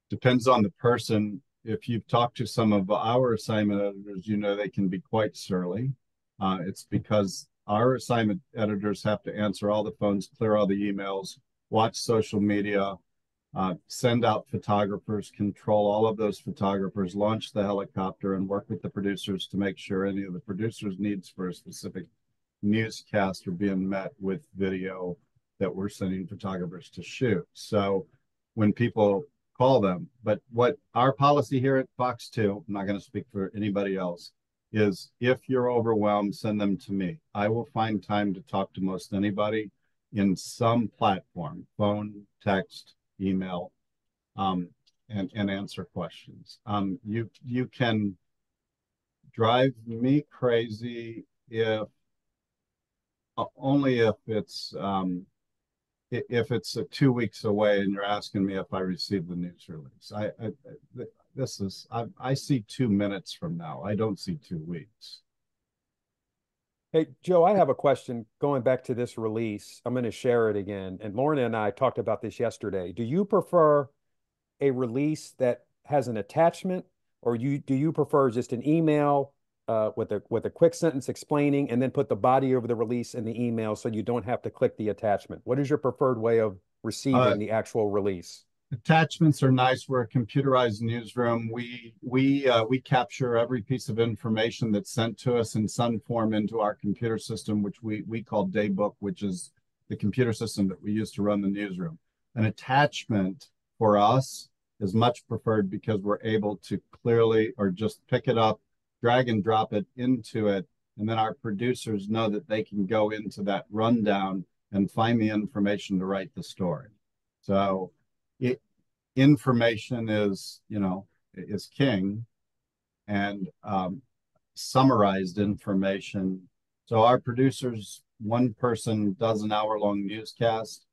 Depends on the person. If you've talked to some of our assignment editors, they can be quite surly. It's because our assignment editors have to answer all the phones, clear all the emails, watch social media, send out photographers, control all of those photographers, launch the helicopter, and work with the producers to make sure any of the producers' needs for a specific newscast are being met with video that we're sending photographers to shoot. So when people call them, but what our policy here at Fox 2, I'm not going to speak for anybody else, is if you're overwhelmed, send them to me. I will find time to talk to most anybody in some platform, phone, text, email, and answer questions. You can drive me crazy only if it's 2 weeks away and you're asking me if I received the news release. I see 2 minutes from now. I don't see 2 weeks. Hey, Joe, I have a question going back to this release. I'm going to share it again. And Laurna and I talked about this yesterday. Do you prefer a release that has an attachment, or do you prefer just an email with a quick sentence explaining, and then put the body of the release in the email so you don't have to click the attachment? What is your preferred way of receiving the actual release? Attachments are nice. We're a computerized newsroom. We capture every piece of information that's sent to us in some form into our computer system, which we call Daybook, which is the computer system that we use to run the newsroom. An attachment for us is much preferred because we're able to clearly, or just pick it up, drag and drop it into it, and then our producers know that they can go into that rundown and find the information to write the story. So information is, is king, and summarized information. So our producers, one person does an hour-long newscast.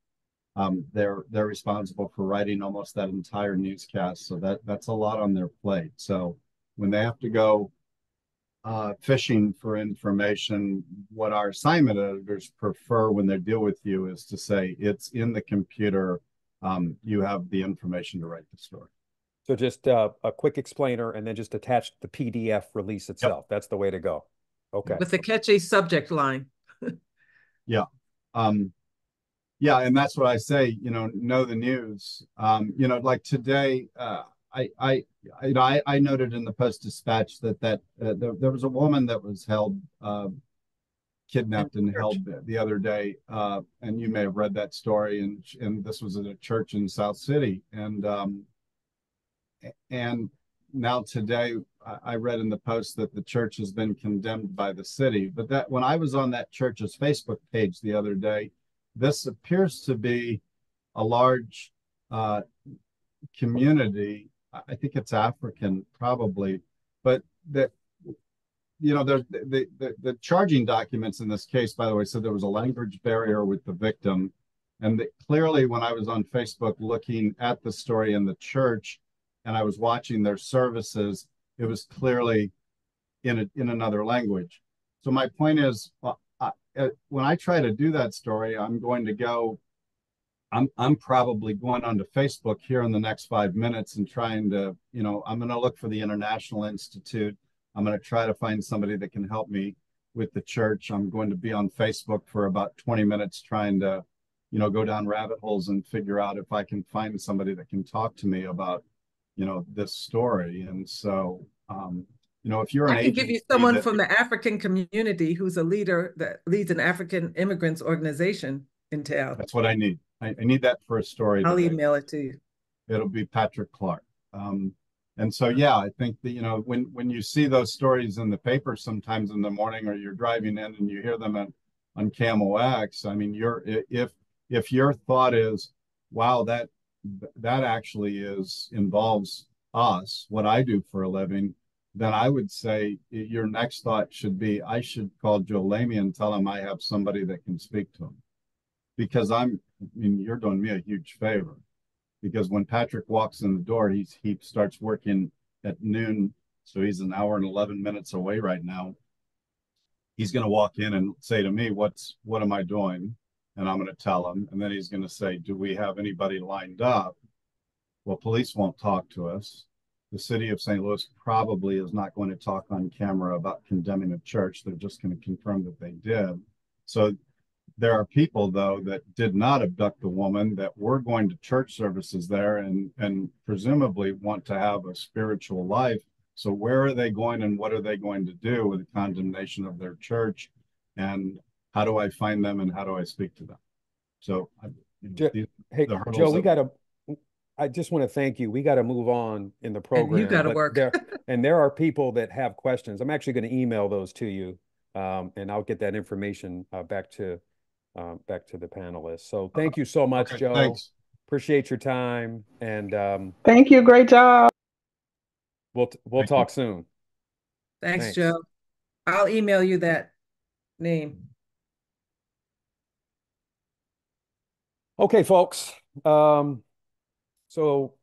They're responsible for writing almost that entire newscast. So that's a lot on their plate. So when they have to go fishing for information, what our assignment editors prefer when they deal with you is to say, it's in the computer. You have the information to write the story. So just a quick explainer and then just attach the PDF release itself. Yep. That's the way to go. Okay. With a catchy subject line. Yeah. Yeah, and that's what I say, know the news. Like today, I noted in the Post-Dispatch that there was a woman that was held, kidnapped and held the other day, and you may have read that story. And this was at a church in South City, and now today I read in the Post that the church has been condemned by the city. But that when I was on that church's Facebook page the other day, this appears to be a large community. I think it's African, probably, but that the charging documents in this case, by the way, said there was a language barrier with the victim, and that clearly, when I was on Facebook looking at the story in the church, and I was watching their services, it was clearly in another language. So my point is, when I try to do that story, I'm probably going onto Facebook here in the next 5 minutes and trying to, I'm going to look for the International Institute. I'm going to try to find somebody that can help me with the church. I'm going to be on Facebook for about 20 minutes trying to, go down rabbit holes and figure out if I can find somebody that can talk to me about, this story. And so, if you're I can give you someone from the African community who's a leader that leads an African immigrants organization in town. That's what I need. I need that for a story. I'll email it to you. It'll be Patrick Clark. And so, yeah, I think that, when you see those stories in the paper sometimes in the morning, or you're driving in and you hear them on Camo X, I mean, if your thought is, wow, that actually involves us, what I do for a living, then I would say your next thought should be, I should call Joe Lamy and tell him I have somebody that can speak to him. Because you're doing me a huge favor. Because when Patrick walks in the door, he starts working at noon. So he's an hour and 11 minutes away right now. He's going to walk in and say to me, what am I doing? And I'm going to tell him. And then he's going to say, do we have anybody lined up? Well, police won't talk to us. The city of St. Louis probably is not going to talk on camera about condemning a church. They're just going to confirm that they did. So there are people, though, that did not abduct the woman, that were going to church services there and presumably want to have a spiritual life. So where are they going, and what are they going to do with the condemnation of their church? And how do I find them, and how do I speak to them? So, hey, Joe, I just want to thank you. We got to move on in the program. And you got to work. There are people that have questions. I'm actually going to email those to you, and I'll get that information back to the panelists. So thank you so much, Joe. Thanks. Appreciate your time, and thank you. Great job. We'll talk soon. Thanks, Joe. I'll email you that name. Okay, folks. So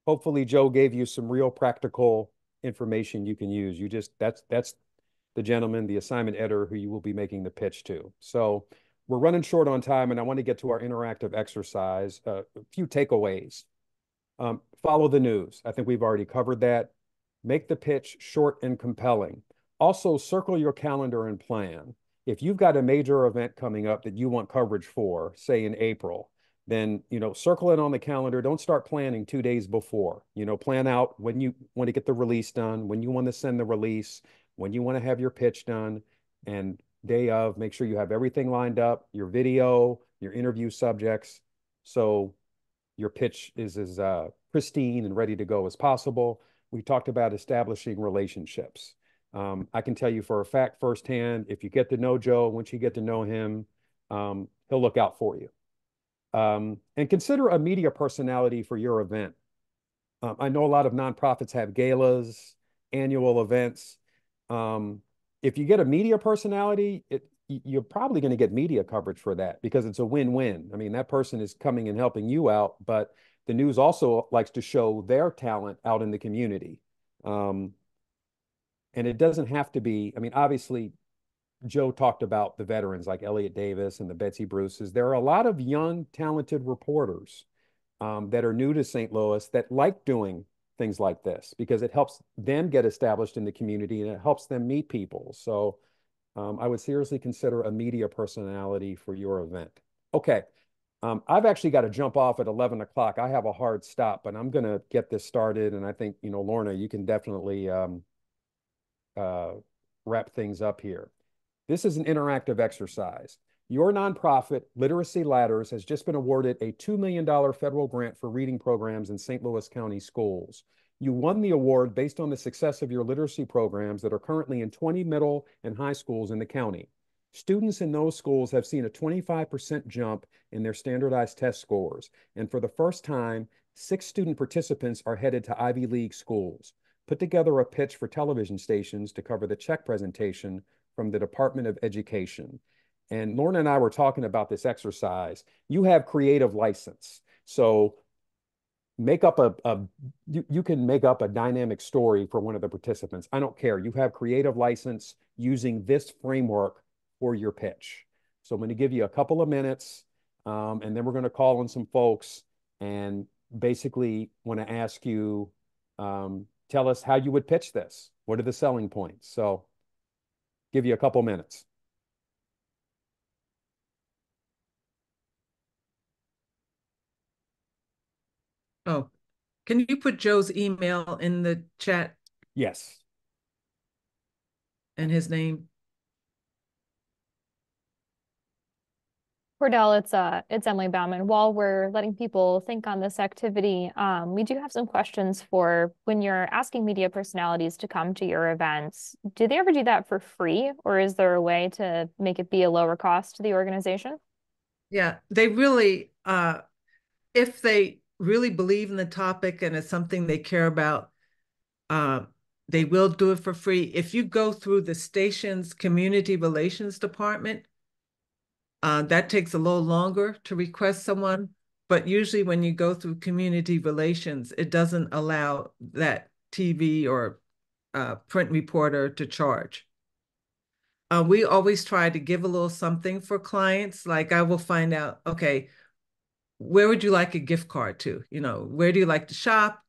hopefully Joe gave you some real practical information you can use. That's the gentleman, the assignment editor, who you will be making the pitch to. So we're running short on time, and I want to get to our interactive exercise. A few takeaways. Follow the news. I think we've already covered that. Make the pitch short and compelling. Also, circle your calendar and plan. If you've got a major event coming up that you want coverage for, say in April, then, circle it on the calendar. Don't start planning 2 days before. Plan out when you want to get the release done, when you want to send the release, when you want to have your pitch done, and day of, make sure you have everything lined up, your video, your interview subjects, so your pitch is as pristine and ready to go as possible. We talked about establishing relationships. I can tell you for a fact firsthand, if you get to know Joe, once you get to know him, he'll look out for you. And consider a media personality for your event. I know a lot of nonprofits have galas, annual events. If you get a media personality, you're probably going to get media coverage for that because it's a win-win. I mean, that person is coming and helping you out, but the news also likes to show their talent out in the community. And it doesn't have to be, I mean, obviously, Joe talked about the veterans like Elliot Davis and the Betsy Bruces. There are a lot of young, talented reporters that are new to St. Louis that like doing things like this because it helps them get established in the community and it helps them meet people. So I would seriously consider a media personality for your event. Okay. I've actually got to jump off at 11 o'clock. I have a hard stop, but I'm going to get this started. And I think, Lorna, you can definitely wrap things up here. This is an interactive exercise. Your nonprofit, Literacy Ladders, has just been awarded a $2 million federal grant for reading programs in St. Louis County schools. You won the award based on the success of your literacy programs that are currently in 20 middle and high schools in the county. Students in those schools have seen a 25% jump in their standardized test scores. And for the first time, 6 student participants are headed to Ivy League schools. Put together a pitch for television stations to cover the check presentation from the Department of Education. And Lorna and I were talking about this exercise. You have creative license. So make up you can make up a dynamic story for one of the participants. I don't care. You have creative license using this framework for your pitch. So I'm going to give you a couple of minutes, and then we're going to call on some folks and basically want to ask you, tell us how you would pitch this. What are the selling points? So give you a couple minutes. Oh, can you put Joe's email in the chat Yes. and his name? Cordell, it's Emily Bauman. While we're letting people think on this activity, we do have some questions for when you're asking media personalities to come to your events. Do they ever do that for free, or is there a way to make it be a lower cost to the organization? Yeah, they really, if they really believe in the topic and it's something they care about, they will do it for free. If you go through the station's community relations department, that takes a little longer to request someone, but usually when you go through community relations, it doesn't allow that TV or print reporter to charge. We always try to give a little something for clients. Like I will find out, okay, where would you like a gift card to? Where do you like to shop?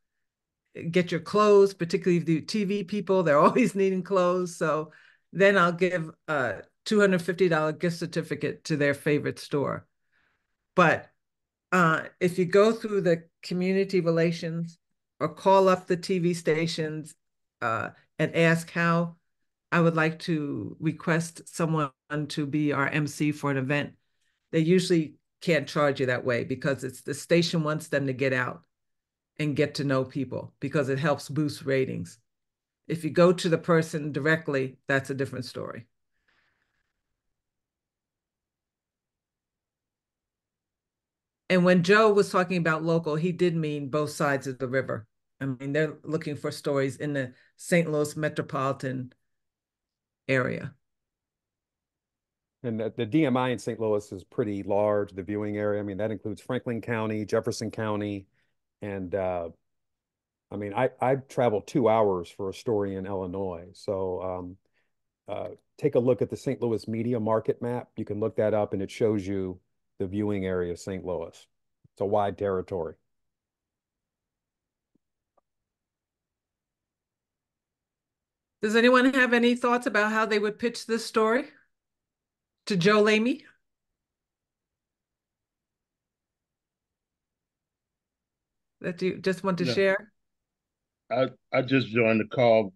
Get your clothes, particularly the TV people, they're always needing clothes. So then I'll give a $250 gift certificate to their favorite store. But if you go through the community relations or call up the TV stations and ask how I would like to request someone to be our MC for an event, they usually can't charge you that way because it's the station wants them to get out and get to know people because it helps boost ratings. If you go to the person directly, that's a different story. And when Joe was talking about local, he did mean both sides of the river. I mean, they're looking for stories in the St. Louis metropolitan area. And the DMI in St. Louis is pretty large, the viewing area. I mean, that includes Franklin County, Jefferson County, and I mean, I traveled 2 hours for a story in Illinois. So take a look at the St. Louis media market map. You can look that up and it shows you the viewing area of St. Louis. It's a wide territory. Does anyone have any thoughts about how they would pitch this story to Joe Lamy? That you just want to share? I just joined the call.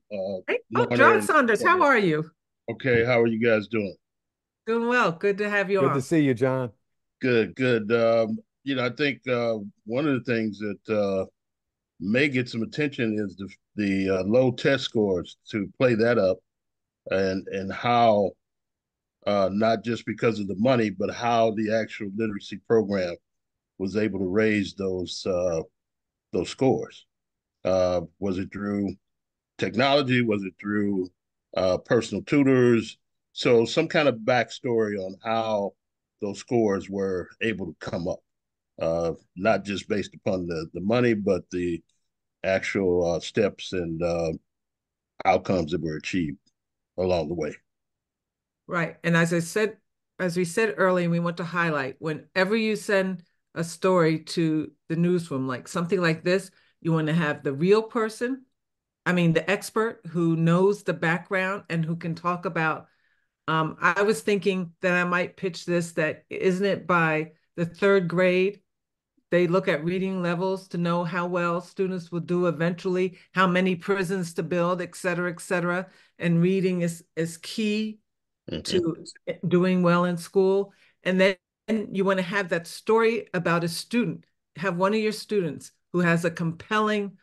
Hey, John Saunders, how are you? Okay, how are you guys doing? Doing well. Good to have you on. Good to see you, John. Good. I think one of the things that may get some attention is the low test scores, to play that up and how not just because of the money, but how the actual literacy program was able to raise those scores. Was it through technology? Was it through personal tutors? So some kind of backstory on how those scores were able to come up, not just based upon the money, but the actual steps and outcomes that were achieved along the way. Right. And as we said earlier, we want to highlight whenever you send a story to the newsroom, like something like this, you want to have the real person, I mean, the expert who knows the background and who can talk about. I was thinking that I might pitch this, that isn't it by the third grade, they look at reading levels to know how well students will do eventually, how many prisons to build, et cetera, and reading is key to doing well in school. And then you want to have that story about a student, have one of your students who has a compelling,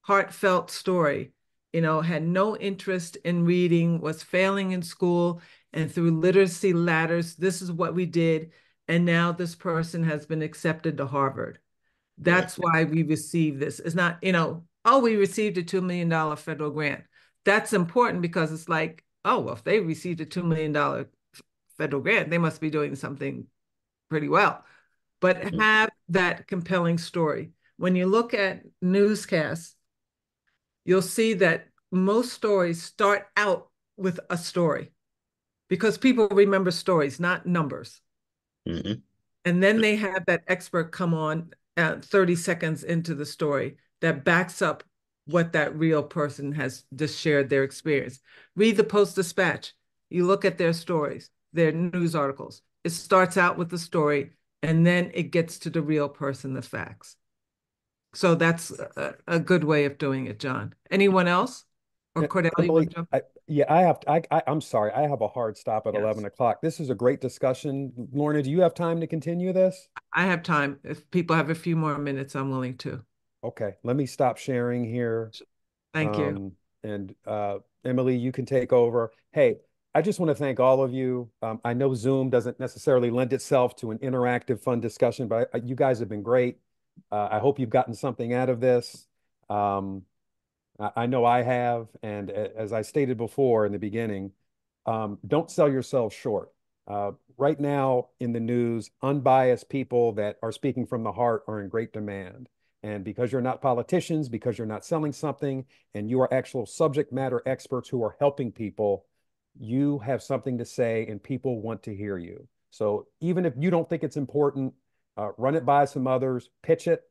heartfelt story, had no interest in reading, was failing in school, and through literacy ladders, this is what we did. And now this person has been accepted to Harvard. That's why we received this. It's not, oh, we received a $2 million federal grant. That's important because it's like, oh, well, if they received a $2 million federal grant, they must be doing something pretty well. But have that compelling story. When you look at newscasts, you'll see that most stories start out with a story because people remember stories, not numbers. Mm-hmm. And then they have that expert come on 30 seconds into the story that backs up what that real person has just shared their experience. Read the Post-Dispatch. You look at their stories, their news articles. It starts out with the story, and then it gets to the real person, the facts. So that's a good way of doing it, John. Anyone else? Or Cordell, you want to jump? I'm sorry. I have a hard stop at Yes. 11 o'clock. This is a great discussion. Lorna, do you have time to continue this? I have time. If people have a few more minutes, I'm willing to. Okay, let me stop sharing here. Thank you. And Emily, you can take over. Hey, I just want to thank all of you. I know Zoom doesn't necessarily lend itself to an interactive, fun discussion, but you guys have been great. I hope you've gotten something out of this. I know I have. And as I stated before in the beginning, don't sell yourself short. Right now in the news, unbiased people that are speaking from the heart are in great demand. And because you're not politicians, because you're not selling something, and you are actual subject matter experts who are helping people, you have something to say and people want to hear you. So even if you don't think it's important, run it by some others, pitch it.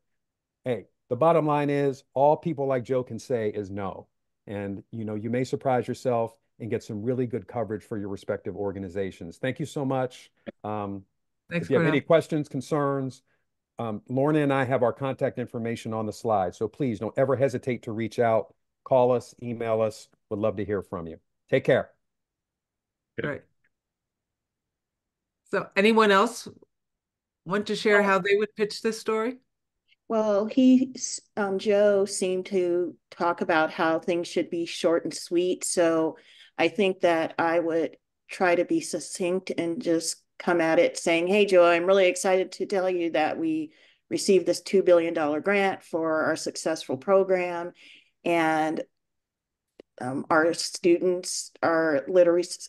Hey, the bottom line is all people like Joe can say is no. And you may surprise yourself and get some really good coverage for your respective organizations. Thank you so much. Thanks, if you have any questions, concerns, Lorna and I have our contact information on the slide. So please don't ever hesitate to reach out, call us, email us. Would love to hear from you. Take care. Great. So anyone else want to share how they would pitch this story? Well, Joe seemed to talk about how things should be short and sweet. So I think that I would try to be succinct and just come at it saying, hey, Joe, I'm really excited to tell you that we received this $2 billion grant for our successful program. And our students, our literacy,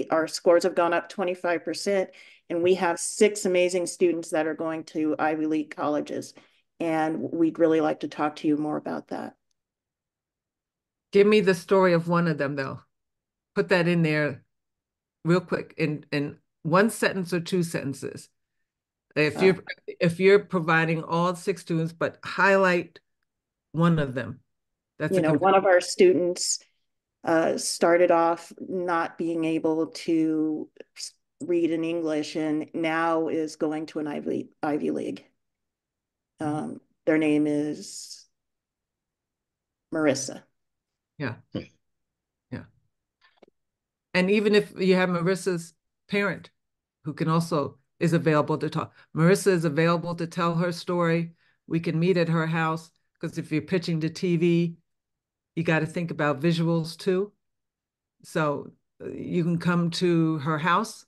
our scores have gone up 25%. And we have 6 amazing students that are going to Ivy League colleges. And we'd really like to talk to you more about that. Give me the story of one of them, though. Put that in there real quick in one sentence or 2 sentences. If you're providing all 6 students, but highlight one of them. That's one of our students started off not being able to read in English and now is going to an Ivy League. Their name is Marissa. Yeah. Yeah. And even if you have Marissa's parent who can also is available to talk. Marissa is available to tell her story. We can meet at her house because if you're pitching to TV, you got to think about visuals too. So you can come to her house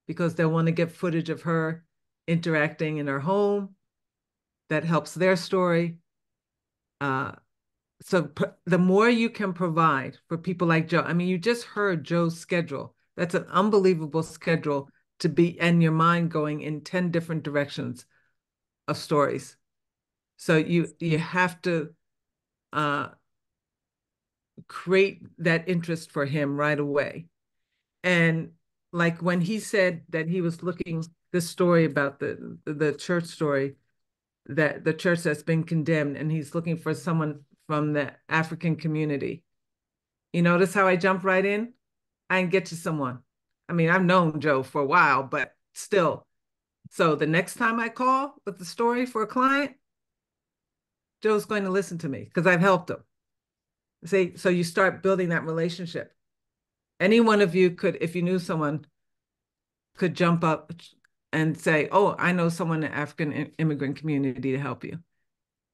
because they'll want to get footage of her interacting in her home. That helps their story. So the more you can provide for people like Joe, I mean, you just heard Joe's schedule. That's an unbelievable schedule to be in your mind going in 10 different directions of stories. So you have to create that interest for him right away. And like when he said that he was looking this story about the church story, that the church that's been condemned, and he's looking for someone from the African community. You notice how I jumped right in? I can get you someone. I mean, I've known Joe for a while, but still. So the next time I call with the story for a client, Joe's going to listen to me because I've helped him. See, so you start building that relationship. Any one of you could, if you knew someone, could jump up and say, oh, I know someone in the African immigrant community to help you.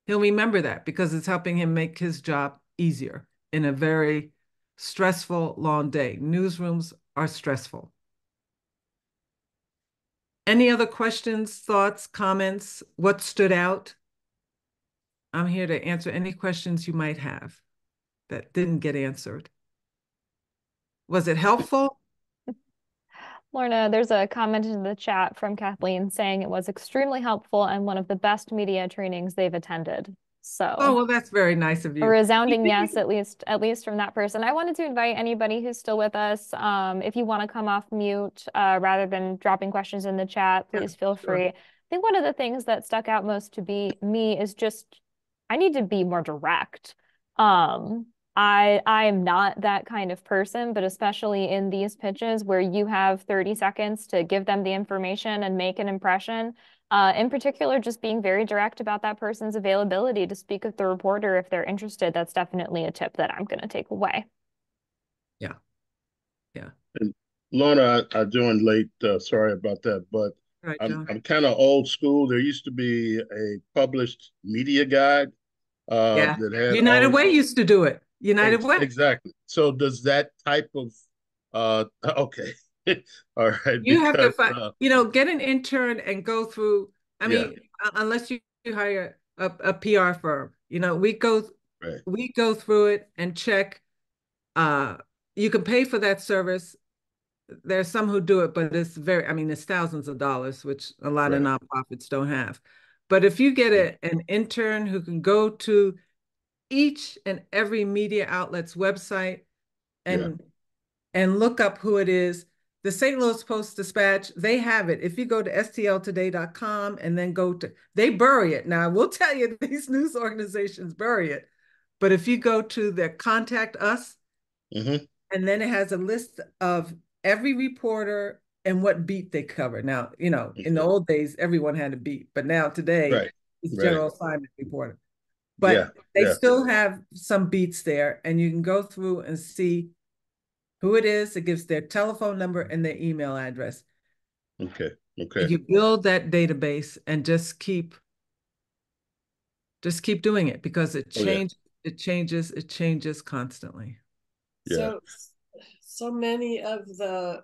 He'll remember that because it's helping him make his job easier in a very stressful, long day. Newsrooms are stressful. Any other questions, thoughts, comments? What stood out? I'm here to answer any questions you might have that didn't get answered. Was it helpful? Lorna, there's a comment in the chat from Kathleen saying it was extremely helpful and one of the best media trainings they've attended. So, oh, well, that's very nice of you. A resounding yes, at least from that person. I wanted to invite anybody who's still with us. If you want to come off mute rather than dropping questions in the chat, please feel free. I think one of the things that stuck out most to me is just I need to be more direct. I am not that kind of person, but especially in these pitches where you have 30 seconds to give them the information and make an impression. In particular, just being very direct about that person's availability to speak with the reporter if they're interested. That's definitely a tip that I'm going to take away. Yeah. Yeah. And Laurna, I joined late. Sorry about that, but right, I'm kind of old school. There used to be a published media guide that had United Way used to do it. United Way. Exactly. So does that type of okay. All right. You have to find, get an intern and go through. I mean, unless you hire a PR firm, we go through it and check. You can pay for that service. There's some who do it, but it's it's thousands of dollars, which a lot of nonprofits don't have. But if you get an intern who can go to each and every media outlet's website and look up who it is. The St. Louis Post-Dispatch, they have it. If you go to stltoday.com and then they bury it. Now, I will tell you, these news organizations bury it. But if you go to their Contact Us, and then it has a list of every reporter and what beat they cover. Now, in the old days, everyone had a beat. But now today, it's general assignment reporter. But they still have some beats there, and you can go through and see who it is. It gives their telephone number and their email address. Okay. You build that database and just keep doing it because it changes. It changes constantly. So many of the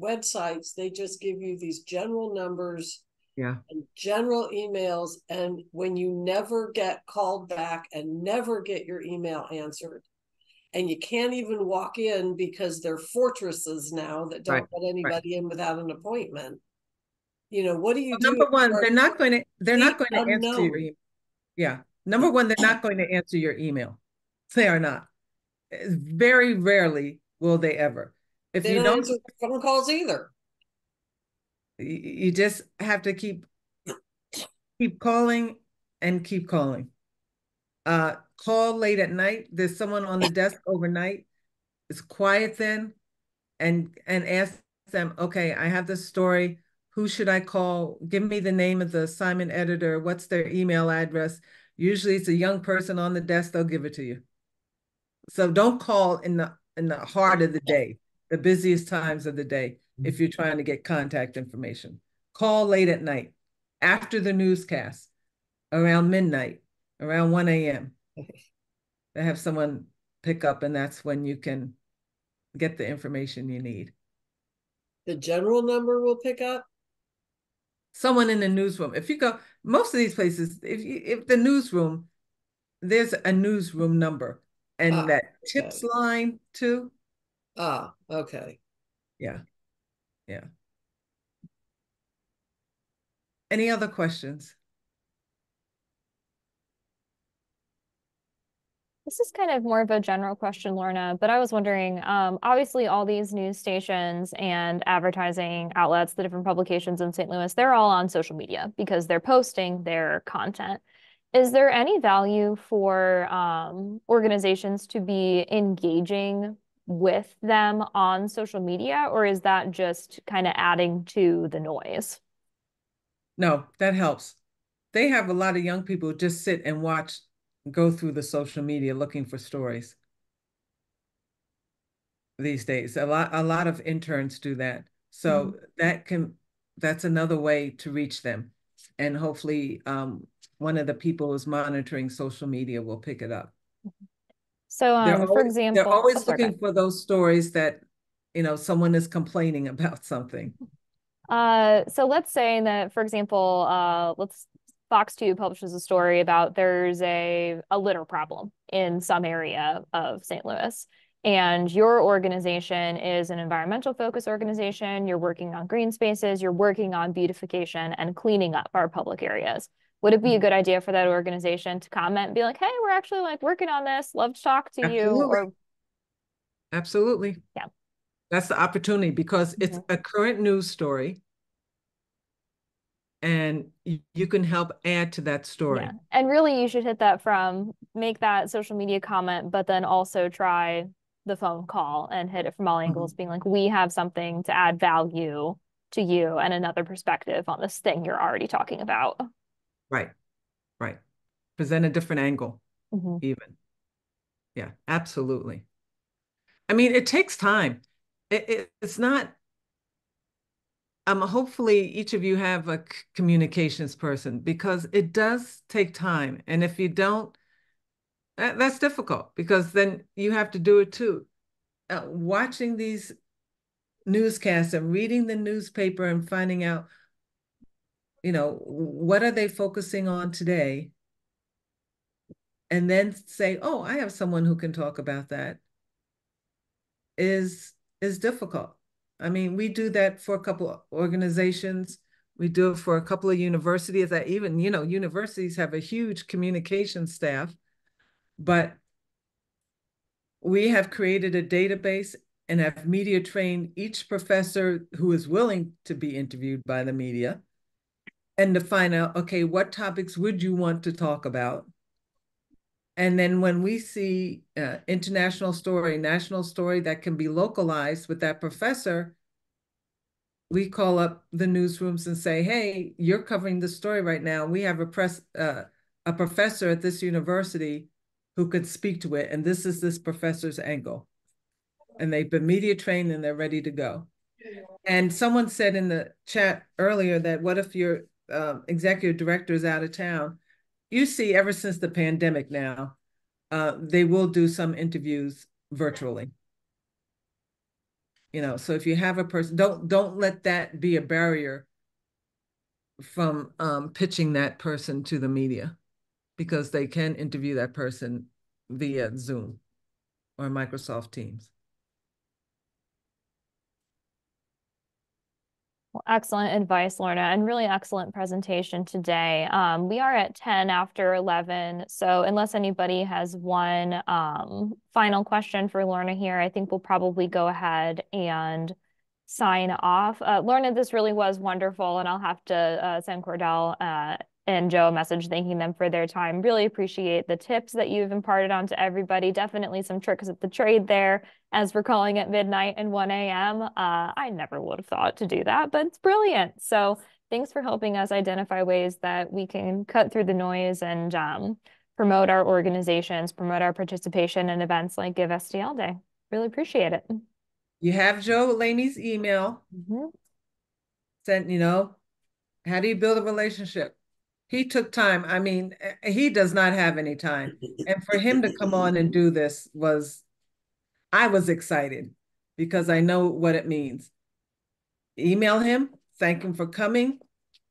websites, they just give you these general numbers. And general emails, and when you never get called back and never get your email answered, and you can't even walk in because they're fortresses now that don't let anybody in without an appointment. What do you do? Number one, they're not going to answer your email. Yeah. Number one, they're not going to answer your email. They are not. Very rarely will they ever. If they don't answer phone calls either. You just have to keep calling and keep calling. Call late at night. There's someone on the desk overnight. It's quiet then, and ask them, okay, I have this story. Who should I call? Give me the name of the assignment editor. What's their email address? Usually it's a young person on the desk. They'll give it to you. So don't call in the heart of the day, the busiest times of the day, if you're trying to get contact information. Call late at night, after the newscast, around midnight, around 1 a.m. They have someone pick up, and that's when you can get the information you need. The general number will pick up? Someone in the newsroom. If you go, most of these places, if the newsroom, there's a newsroom number and that tips line too. Okay. Yeah. Yeah. Any other questions? This is kind of more of a general question, Lorna, but I was wondering, obviously all these news stations and advertising outlets, the different publications in St. Louis, they're all on social media because they're posting their content. Is there any value for organizations to be engaging with them on social media, or is that just kind of adding to the noise? No, that helps. They have a lot of young people who just sit and watch, go through the social media looking for stories these days. A lot of interns do that. So that's another way to reach them. And hopefully one of the people who's monitoring social media will pick it up. So for example, they're always looking for those stories that, someone is complaining about something. So let's say that, for example, Fox 2 publishes a story about there's a litter problem in some area of St. Louis, and your organization is an environmental focus organization. You're working on green spaces, you're working on beautification and cleaning up our public areas. Would it be a good idea for that organization to comment and be like, hey, we're actually like working on this, love to talk to you? Or Absolutely. Yeah. That's the opportunity because it's a current news story and you can help add to that story. Yeah. And really you should hit that make that social media comment, but then also try the phone call and hit it from all angles, being like, we have something to add value to you and another perspective on this thing you're already talking about. Right. Present a different angle, even. Yeah, absolutely. I mean, it takes time. It's not, hopefully each of you have a communications person because it does take time. And if you don't, that's difficult because then you have to do it too. Watching these newscasts and reading the newspaper and finding out, what are they focusing on today? And then say, oh, I have someone who can talk about that is difficult. I mean, we do that for a couple of organizations. We do it for a couple of universities that even, universities have a huge communication staff, but we have created a database and have media trained each professor who is willing to be interviewed by the media and to find out, okay, what topics would you want to talk about? And then when we see international story, national story that can be localized with that professor, we call up the newsrooms and say, hey, you're covering this story right now. We have a professor at this university who could speak to it. And this is this professor's angle. And they've been media trained and they're ready to go. And someone said in the chat earlier that what if your executive director is out of town? You see, ever since the pandemic now, they will do some interviews virtually. So if you have a person, don't let that be a barrier from pitching that person to the media, because they can interview that person via Zoom or Microsoft Teams. Well, excellent advice, Lorna, and really excellent presentation today. We are at 10 after 11, so unless anybody has one final question for Lorna here, I think we'll probably go ahead and sign off. Lorna, this really was wonderful, and I'll have to send Cordell and Joe a message thanking them for their time. Really appreciate the tips that you've imparted onto everybody. Definitely some tricks of the trade there, as we're calling it midnight and 1 a.m. I never would have thought to do that, but it's brilliant. So thanks for helping us identify ways that we can cut through the noise and promote our organizations, promote our participation in events like Give STL Day. Really appreciate it. You have Joe Laney's email. Sent, how do you build a relationship? He took time. I mean, he does not have any time. And for him to come on and do this I was excited. because I know what it means. Email him, thank him for coming.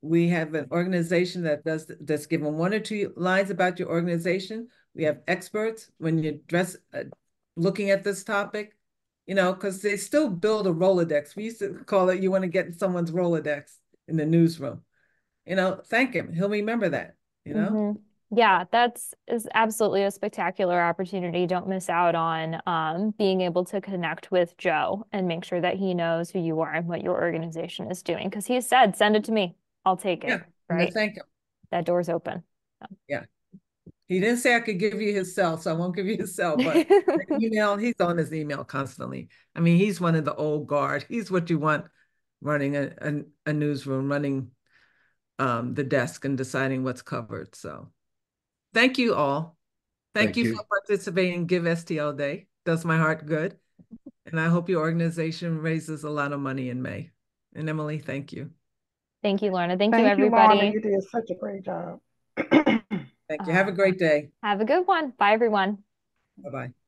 We have an organization that's given 1 or 2 lines about your organization. We have experts when you looking at this topic, you know, because they still build a Rolodex. We used to call it, you want to get in someone's Rolodex in the newsroom. You know, thank him. He'll remember that, you know? Yeah, is absolutely a spectacular opportunity. Don't miss out on being able to connect with Joe and make sure that he knows who you are and what your organization is doing. Because he said, send it to me. I'll take it. Right. Thank him. That door's open. Yeah. He didn't say I could give you his cell, so I won't give you his cell, but email, he's on his email constantly. I mean, he's one of the old guard. He's what you want running a newsroom, running the desk and deciding what's covered. So thank you all. Thank you for participating in Give STL Day. Does my heart good. And I hope your organization raises a lot of money in May. And Emily, thank you. Thank you, Lorna. Thank you, everybody. Laurna. You did such a great job. Thank you. Have a great day. Have a good one. Bye, everyone. Bye-bye.